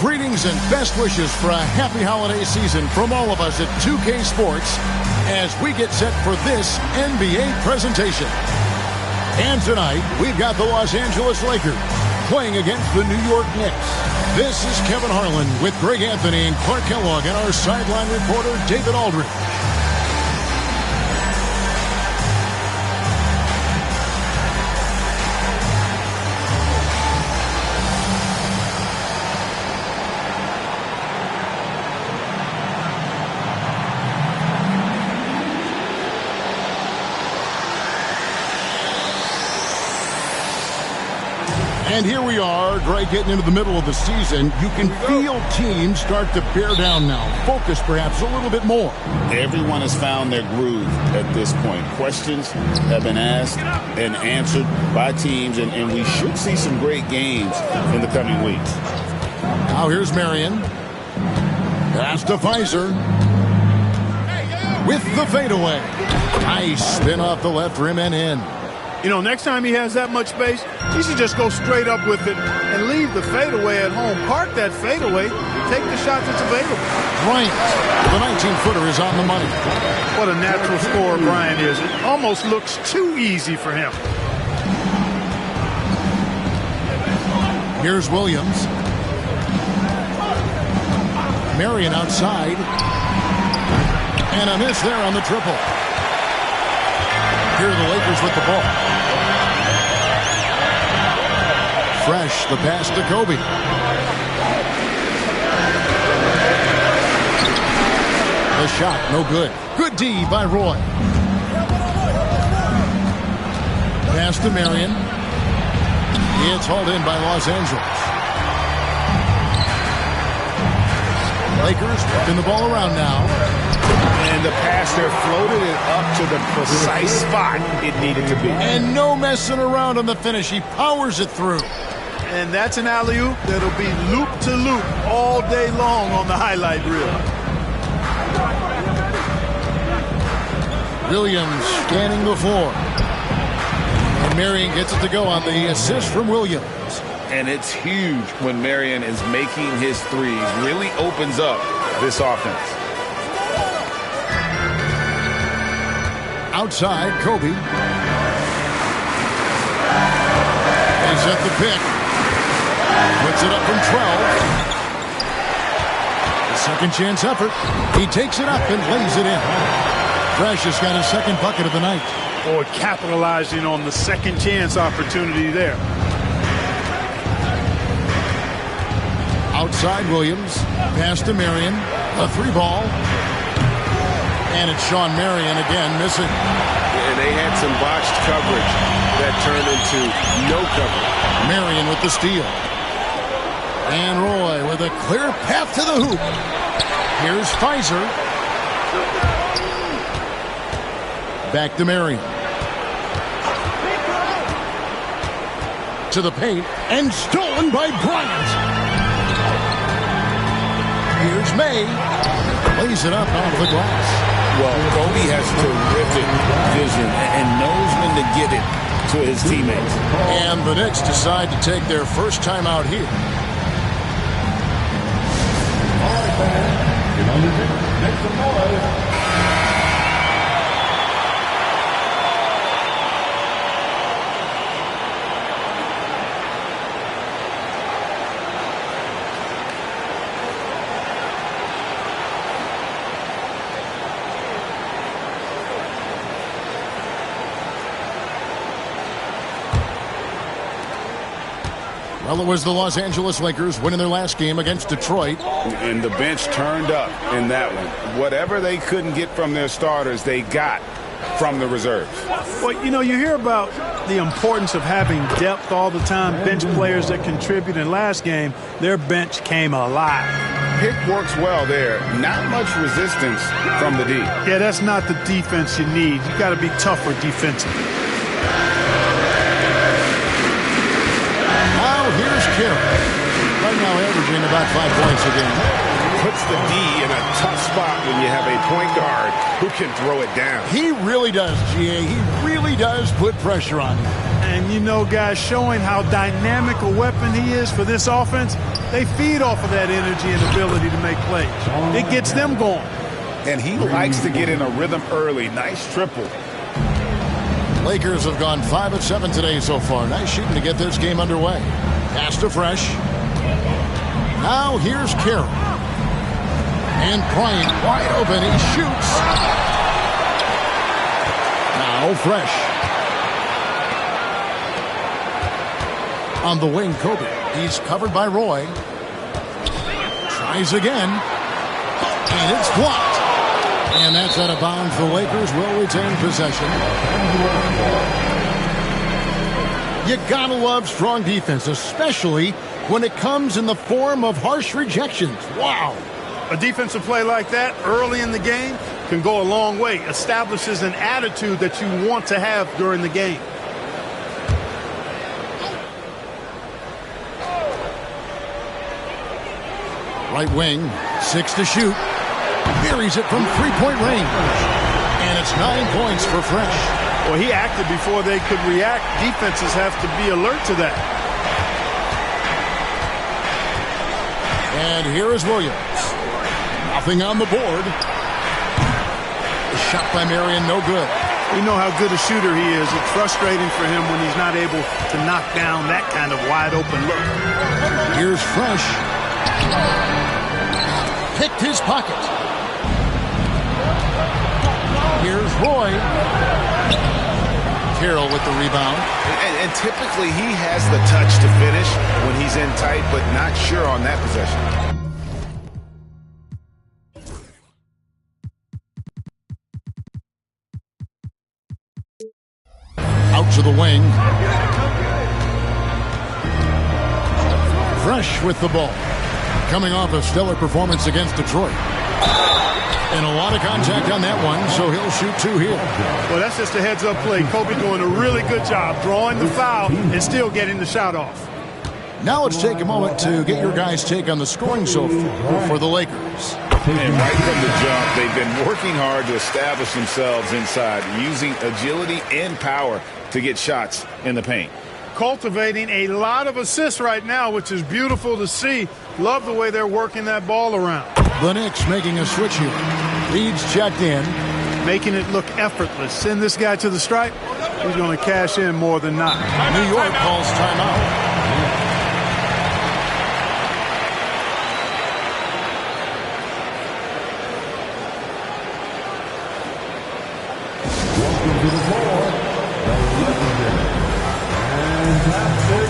Greetings and best wishes for a happy holiday season from all of us at 2K Sports as we get set for this NBA presentation. And tonight, we've got the Los Angeles Lakers playing against the New York Knicks. This is Kevin Harlan with Greg Anthony and Clark Kellogg and our sideline reporter, David Aldridge. And here we are, Greg, getting into the middle of the season. You can feel teams start to bear down now. Focus perhaps a little bit more. Everyone has found their groove at this point. Questions have been asked and answered by teams, and we should see some great games in the coming weeks. Now here's Marion. Pass to Fizer. With the fadeaway. Nice spin off the left rim and in. You know, next time he has that much space, he should just go straight up with it and leave the fadeaway at home. Park that fadeaway, take the shot that's available. Bryant, the 19-footer is on the money. What a natural scorer Bryant is. It almost looks too easy for him. Here's Williams. Marion outside. And a miss there on the triple. Here are the Lakers with the ball. Fresh, the pass to Kobe. The shot, no good. Good D by Roy. Pass to Marion. It's hauled in by Los Angeles. Lakers working the ball around now. And the pass there floated it up to the precise spot it needed to be. And no messing around on the finish. He powers it through. And that's an alley-oop that'll be loop-to-loop all day long on the highlight reel. Williams scanning the floor. And Marion gets it to go on the assist from Williams. And it's huge when Marion is making his threes. Really opens up this offense. Outside, Kobe. They set the pick. Puts it up from 12. A second chance effort. He takes it up and lays it in. Fresh has got his second bucket of the night. Or capitalizing on the second chance opportunity there. Outside Williams. Pass to Marion. A three ball. And it's Sean Marion again missing. And they had some botched coverage that turned into no coverage. Marion with the steal. And Roy with a clear path to the hoop. Here's Fizer. Back to Marion. To the paint. And stolen by Bryant. Here's May. Lays it up off the glass. Well, Kobe has terrific vision and knows when to get it to his teammates. And the Knicks decide to take their first time out here. Well, it was the Los Angeles Lakers winning their last game against Detroit. And the bench turned up in that one. Whatever they couldn't get from their starters, they got from the reserves. Well, you know, you hear about the importance of having depth all the time, bench players that contribute. In last game, their bench came alive. Pick works well there. Not much resistance from the D. Yeah, that's not the defense you need. You got to be tougher defensively. Here's Carroll. Right now averaging about 5 points a game. puts the D in a tough spot when you have a point guard who can throw it down. He really does, GA. He really does put pressure on him. And you know, guys, showing how dynamic a weapon he is for this offense, they feed off of that energy and ability to make plays. It gets them going. And he likes to get in a rhythm early. Nice triple. Lakers have gone 5 of 7 today so far. Nice shooting to get this game underway. Pass to Fresh. Now here's Carroll. And Bryant wide open. He shoots. Now Fresh. On the wing, Kobe. He's covered by Roy. Tries again. And it's blocked. And that's out of bounds. The Lakers will retain possession. You gotta love strong defense, especially when it comes in the form of harsh rejections. Wow. A defensive play like that early in the game can go a long way. Establishes an attitude that you want to have during the game. Right wing, 6 to shoot. Buries it from three-point range. And it's 9 points for Fresh. Well, he acted before they could react. Defenses have to be alert to that. And here is Williams. Nothing on the board. The shot by Marion, no good. You know how good a shooter he is. It's frustrating for him when he's not able to knock down that kind of wide-open look. Here's Fresh. Picked his pocket. Here's Roy. Carroll with the rebound. And typically he has the touch to finish when he's in tight, but not sure on that possession. Out to the wing. Fresh with the ball. Coming off a stellar performance against Detroit. And a lot of contact on that one, so he'll shoot 2 here. Well, that's just a heads-up play. Kobe doing a really good job drawing the foul and still getting the shot off. Now let's take a moment to get your guys' take on the scoring so far for the Lakers. And right from the jump, they've been working hard to establish themselves inside, using agility and power to get shots in the paint. Cultivating a lot of assists right now, which is beautiful to see. Love the way they're working that ball around. The Knicks making a switch here. Leeds checked in. Making it look effortless. Send this guy to the stripe. He's going to cash in more than not. New York calls timeout. Welcome to the floor, the legendary Fantastic.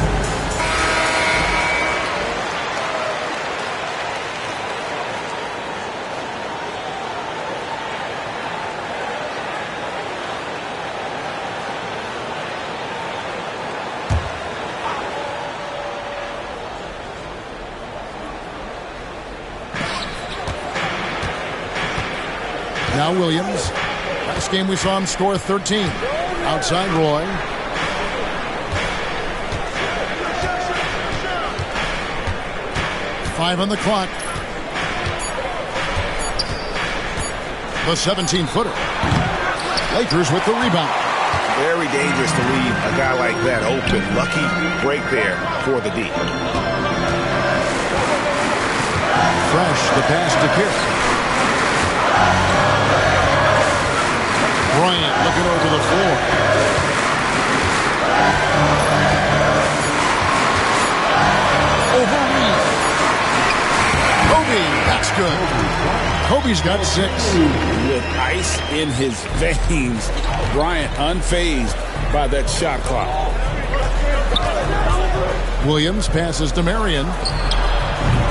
Now Williams. Last game we saw him score 13. Outside Roy. Five on the clock. The 17-footer. Lakers with the rebound. Very dangerous to leave a guy like that open. Lucky break there for the D. Fresh, the pass to Kidd. Bryant looking over the floor. Over Reed. Kobe, that's good. Kobe's got 6. With ice in his veins, Bryant unfazed by that shot clock. Williams passes to Marion.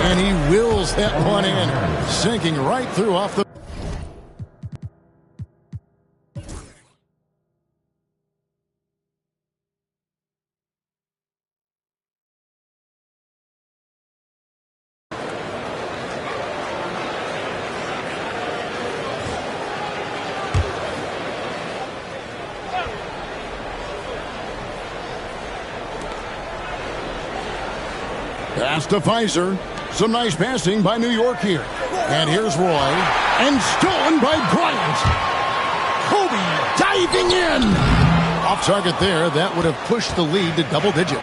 And he wills that one in. Sinking right through off the... Pass to Fizer. Some nice passing by New York here. And here's Roy. And stolen by Bryant. Kobe diving in. Off target there. That would have pushed the lead to double digit.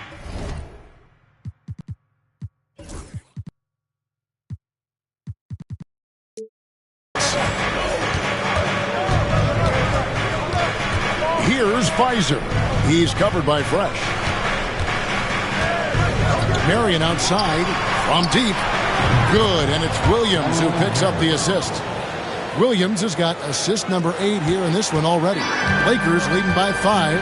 Here's Pfizer. He's covered by Fresh. Marion outside from deep. Good, and it's Williams who picks up the assist. Williams has got assist number 8 here in this one already. Lakers leading by 5.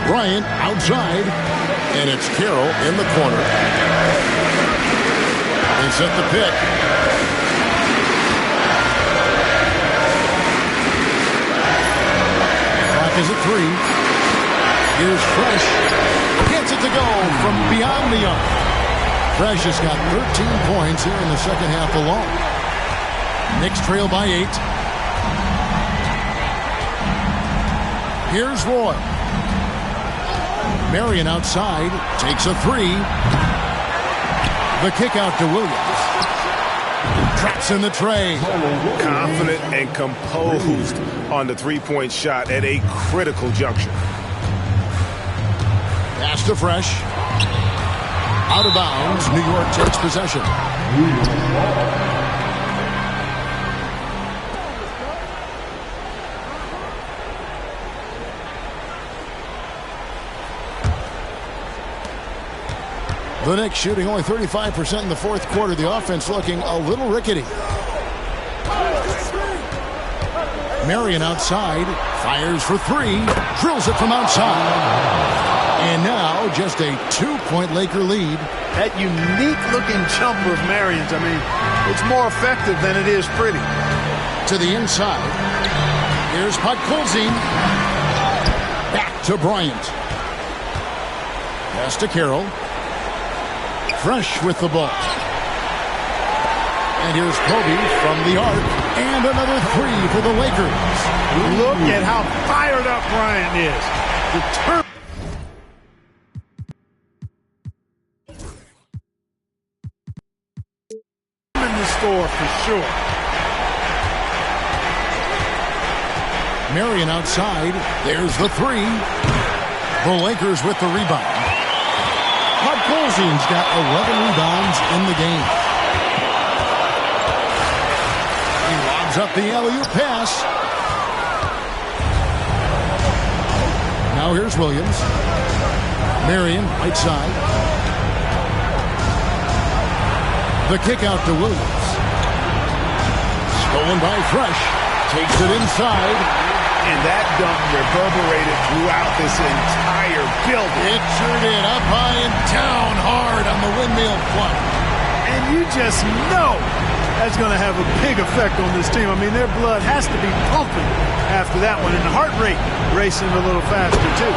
Bryant outside, and it's Carroll in the corner. They set the pick. Clock is at 3. Here's Fresh. Gets it to go from beyond the arc. Fresh has got 13 points here in the second half alone. Knicks trail by 8. Here's Roy. Marion outside. Takes a 3. The kick out to Williams. Traps in the tray. Confident and composed on the three-point shot at a critical juncture. Pass to Fresh. Out of bounds. New York takes possession. The Knicks shooting only 35% in the fourth quarter. The offense looking a little rickety. Marion outside. Fires for 3. Drills it from outside. And now just a 2-point Laker lead. That unique-looking jumper of Marion's, I mean, it's more effective than it is pretty. To the inside. Here's Podkolzin. Back to Bryant. Pass to Carroll. Fresh with the ball. And here's Kobe from the arc. And another 3 for the Lakers. Look at how fired up Bryant is. Determined. Score for sure. Marion outside. There's the 3. The Lakers with the rebound. Podkolzin's got 11 rebounds in the game. He lobs up the alley-oop pass. Now here's Williams. Marion, right side. The kick out to Williams. Stolen by Fresh. Takes it inside. And that dunk reverberated throughout this entire building. It sure did. Up high and down hard on the windmill plot. And you just know that's going to have a big effect on this team. I mean, their blood has to be pumping after that one. And the heart rate racing a little faster, too.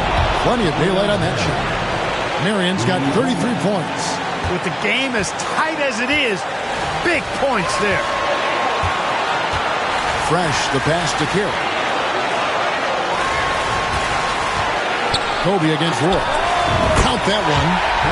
Plenty of daylight on that shot. Marion's got 33 points. With the game as tight as it is, big points there. Fresh, the pass to Carroll. Kobe against Roy. Count that one.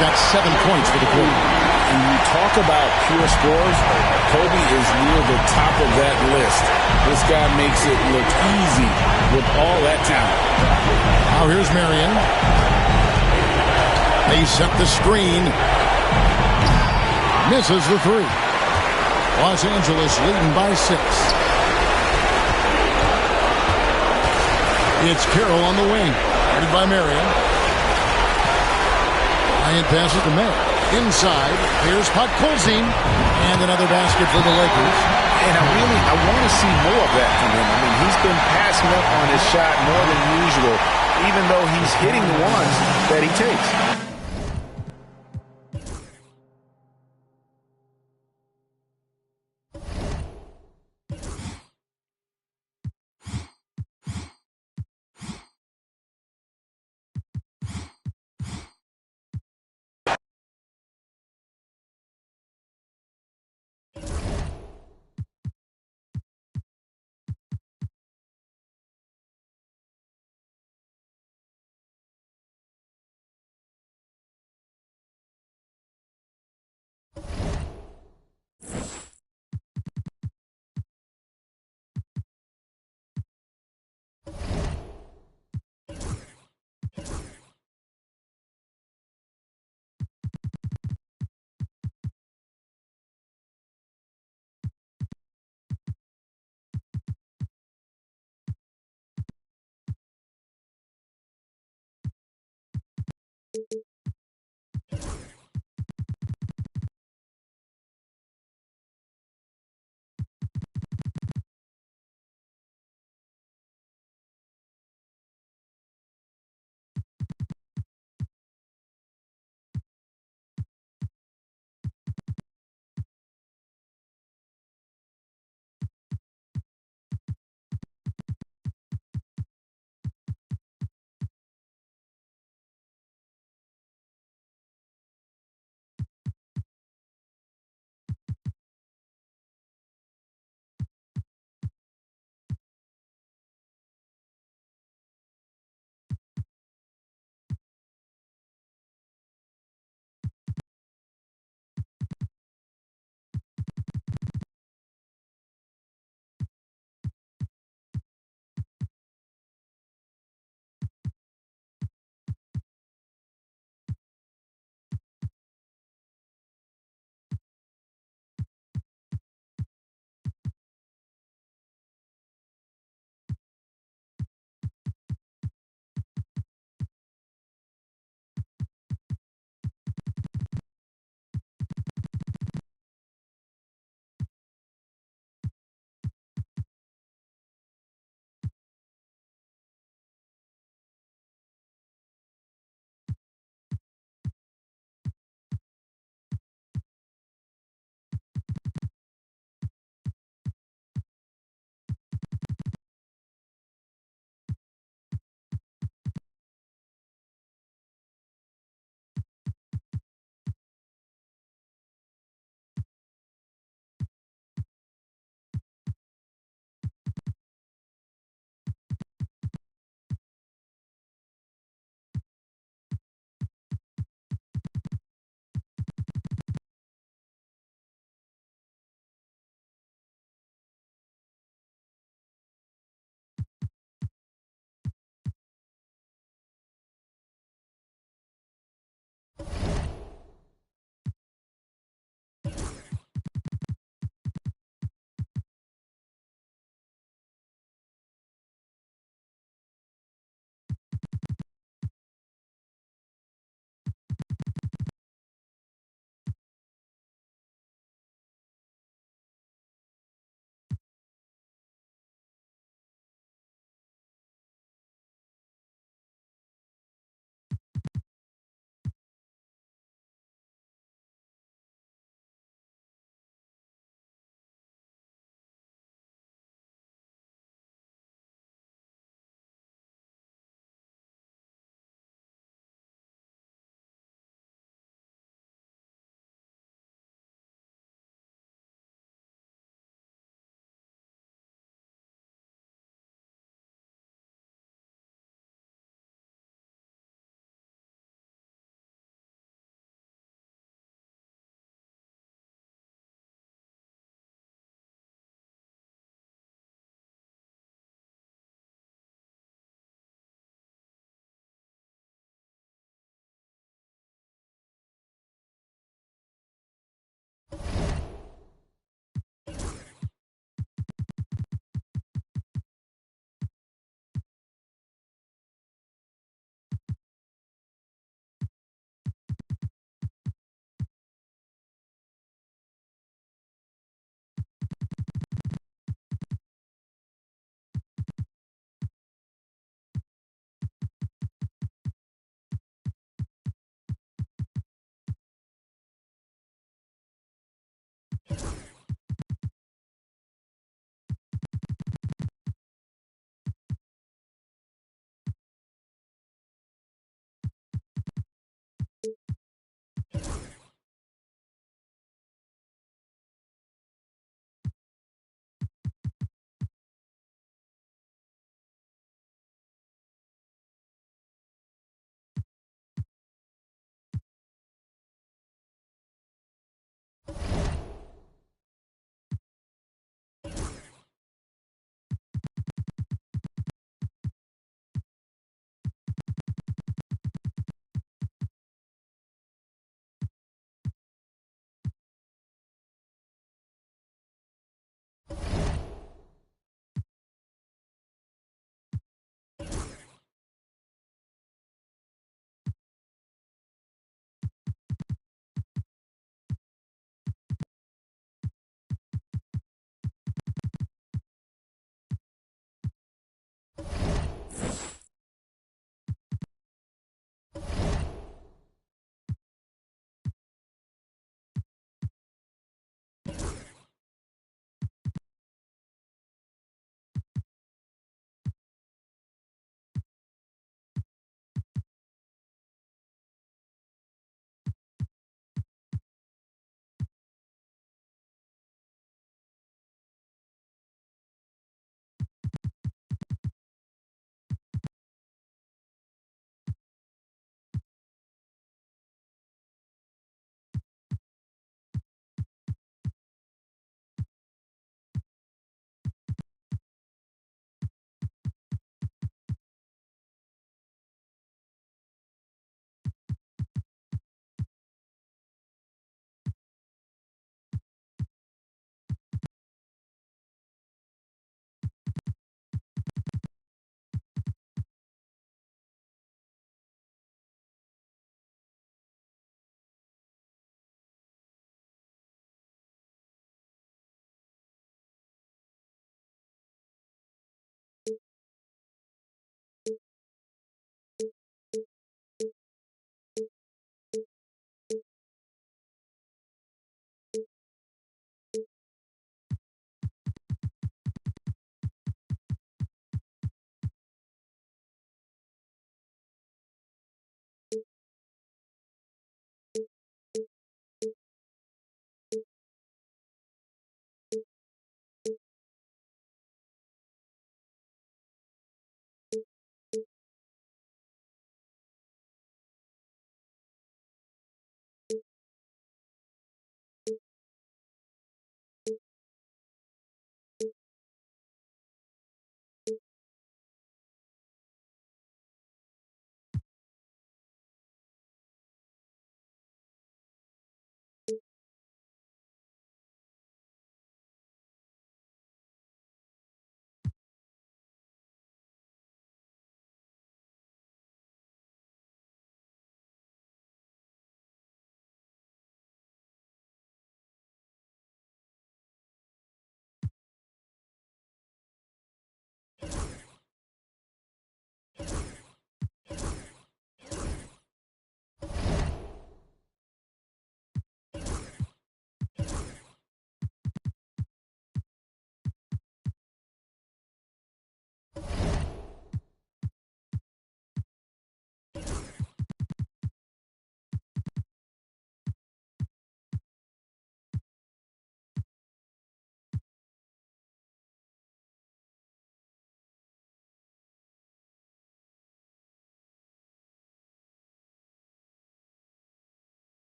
got 7 points for the quarter. And you talk about pure scorers, Kobe is near the top of that list. This guy makes it look easy with all that talent. Now here's Marion. They set the screen. Misses the three. Los Angeles leading by 6. It's Carroll on the wing. Guarded by Marion. Bryant passes to May. Inside, here's Podkolzin. And another basket for the Lakers. And I want to see more of that from him. I mean, he's been passing up on his shot more than usual, even though he's hitting the ones that he takes.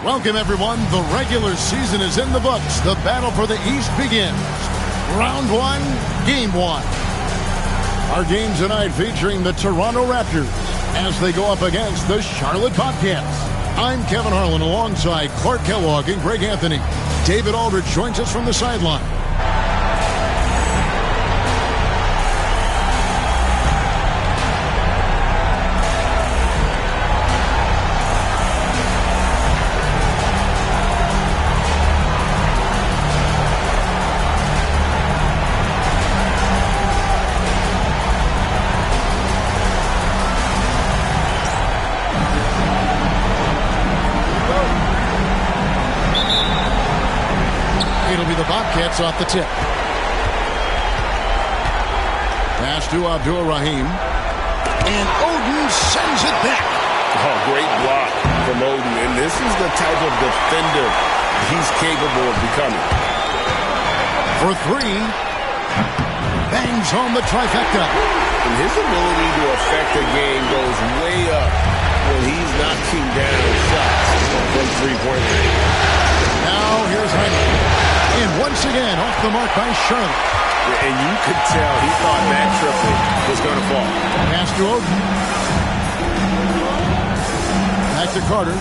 Welcome, everyone. The regular season is in the books. The battle for the East begins. Round 1, Game 1. Our game tonight featuring the Toronto Raptors as they go up against the Charlotte Bobcats. I'm Kevin Harlan alongside Clark Kellogg and Greg Anthony. David Aldridge joins us from the sideline. Bobcats off the tip. Pass to Abdur-Rahim. And Oden sends it back. Oh, great block from Oden. And this is the type of defender he's capable of becoming. For 3. Bangs home the trifecta. And his ability to affect the game goes way up when he's knocking down shots from three-point range. Now here's Heinrich. And once again, off the mark by Charlotte. And you could tell he thought that triple was going to fall. Pass to Oden. Back to Carter.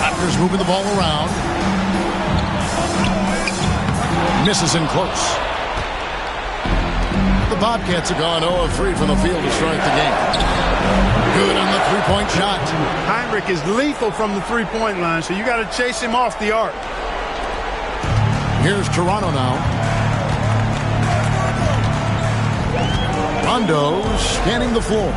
Raptors moving the ball around. Misses in close. The Bobcats have gone 0 of 3 from the field to start the game. Good on the three-point shot. Heinrich is lethal from the three-point line, so you got to chase him off the arc. Here's Toronto now. Rondo scanning the floor.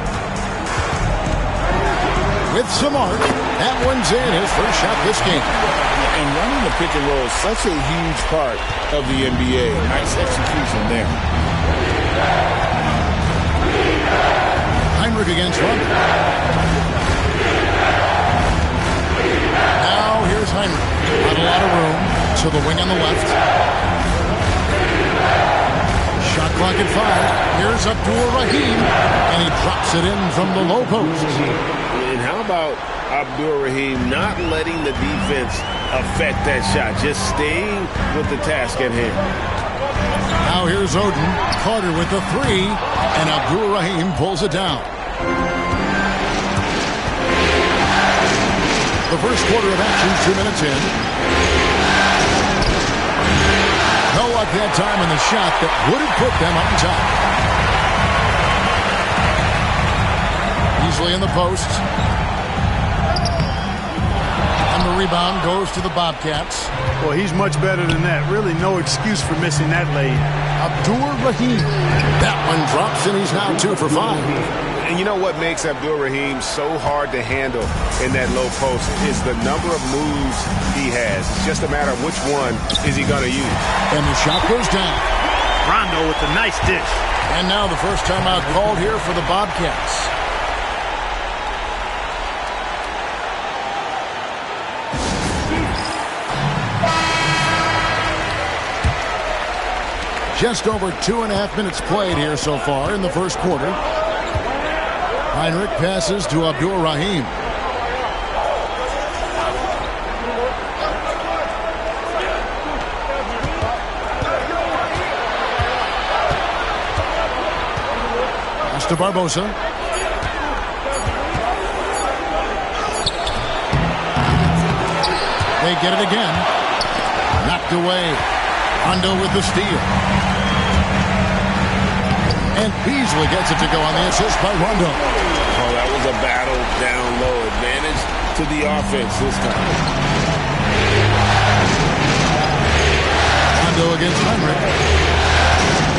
With some arc. That one's in. His first shot this game. And running the pick and roll is such a huge part of the NBA. Nice execution there. Heinrich against Rondo. Now here's Heinrich. Not a lot of room. To the wing on the left. Shot clock at 5. Here's Abdur-Rahim. And he drops it in from the low post. And how about Abdur-Rahim not letting the defense affect that shot, just staying with the task at hand. Now here's Oden. Carter with the 3. And Abdur-Rahim pulls it down. The first quarter of action, 2 minutes in. No luck that time on the shot that would have put them on top. Easily in the post. And the rebound goes to the Bobcats. Well, he's much better than that. Really no excuse for missing that lay. Abdur-Rahim. That one drops, and he's now 2 for 5. And you know what makes Abdur-Rahim so hard to handle in that low post is the number of moves he has. It's just a matter of which one is he going to use. And the shot goes down. Rondo with a nice dish. And now the first timeout called here for the Bobcats. Just over 2.5 minutes played here so far in the first quarter. Heinrich passes to Abdur-Rahim. Pass to Barbosa. They get it again. Knocked away. Rondo with the steal. And Beasley gets it to go on the assist by Rondo. Oh, that was a battle down low. Advantage to the offense this time. Rondo against Heinrich.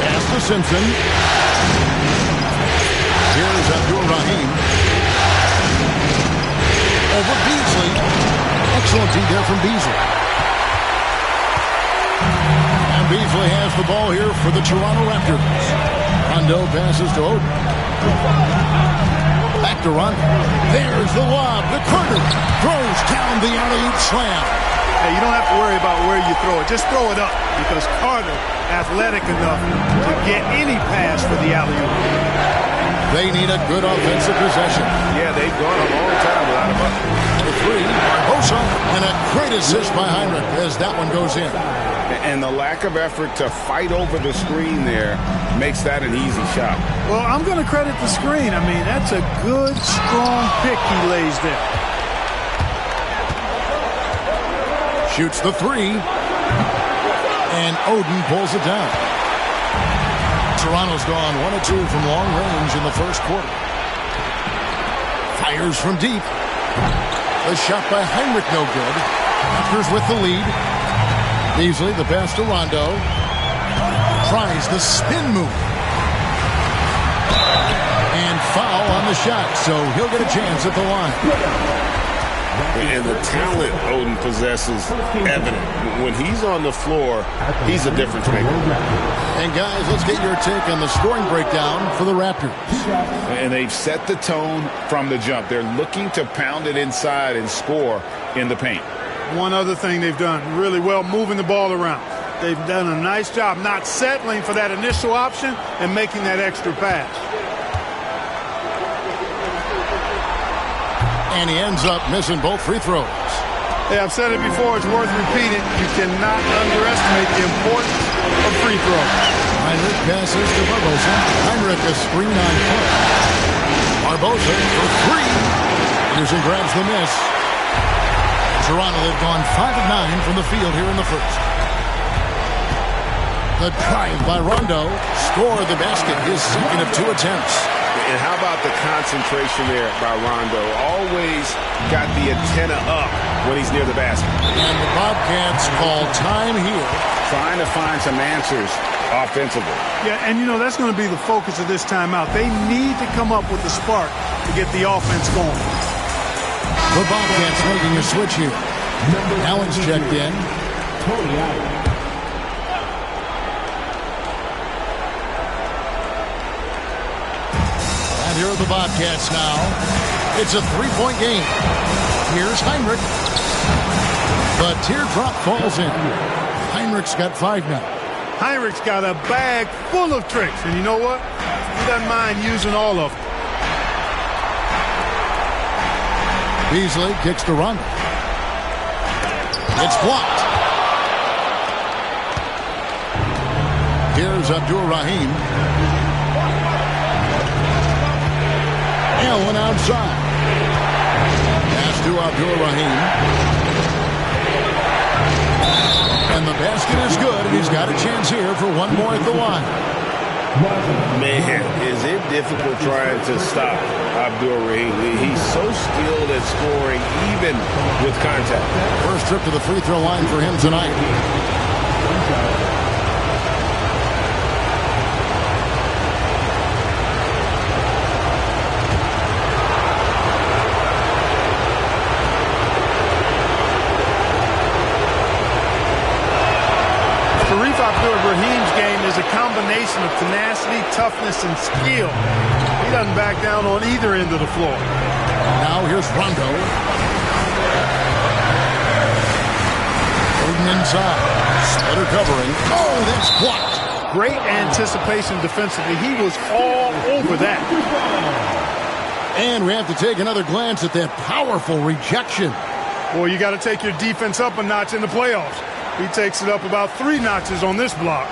Pass to Simpson. Here's Abdur-Rahim. Over Beasley. Excellent D there from Beasley. And Beasley has the ball here for the Toronto Raptors. Rondo passes to Oden. Back to Rondo. There's the lob. The Carter throws down the alley-oop slam. Hey, you don't have to worry about where you throw it. Just throw it up because Carter athletic enough to get any pass for the alley-oop. They need a good offensive possession. Yeah, they've gone a long time without him up. The three, Barbosa, and a great assist by Hinrich as that one goes in. And the lack of effort to fight over the screen there makes that an easy shot. Well, I'm going to credit the screen. I mean, that's a good, strong pick he lays there. Shoots the three. And Oden pulls it down. Toronto's gone 1 of 2 from long range in the first quarter. Fires from deep. The shot by Hinrich no good. Raptors with the lead. Beasley, the pass to Rondo. Tries the spin move. And foul on the shot, so he'll get a chance at the line. And the talent Oden possesses evident. When he's on the floor, he's a difference maker. And guys, let's get your take on the scoring breakdown for the Raptors. And they've set the tone from the jump. They're looking to pound it inside and score in the paint. One other thing they've done really well, moving the ball around. They've done a nice job not settling for that initial option and making that extra pass. And he ends up missing both free throws. Hey, I've said it before, it's worth repeating. You cannot underestimate the importance of free throws. Hinrich passes to Barbosa. Hinrich a screen on foot. Barbosa for three. Peterson grabs the miss. Toronto have gone 5 of 9 from the field here in the first. The drive by Rondo scored the basket, his second of 2 attempts. And how about the concentration there by Rondo? Always got the antenna up when he's near the basket. And the Bobcats call time here. Trying to find some answers offensively. Yeah, and you know, that's going to be the focus of this timeout. They need to come up with the spark to get the offense going. The Bobcats making a switch here. Allen's checked in. Tony Allen. Here are the Bobcats now. It's a 3-point game. Here's Hinrich. The teardrop falls in. Heinrich's got 5 now. Heinrich's got a bag full of tricks, and you know what? He doesn't mind using all of them. Beasley kicks to Rondo. It's blocked. Here's Abdur-Rahim. Allen outside. Pass to Abdur-Rahim. And the basket is good, and he's got a chance here for one more at the line. Man, is it difficult trying to stop Abdur-Rahim. He's so skilled at scoring, even with contact. First trip to the free throw line for him tonight. Abdur-Rahim's game is a combination of tenacity, toughness, and skill. He doesn't back down on either end of the floor. Now here's Rondo. Oden inside. Splitter covering. Oh, that's blocked. Great anticipation defensively. He was all over that. And we have to take another glance at that powerful rejection. Boy, you got to take your defense up a notch in the playoffs. He takes it up about 3 notches on this block.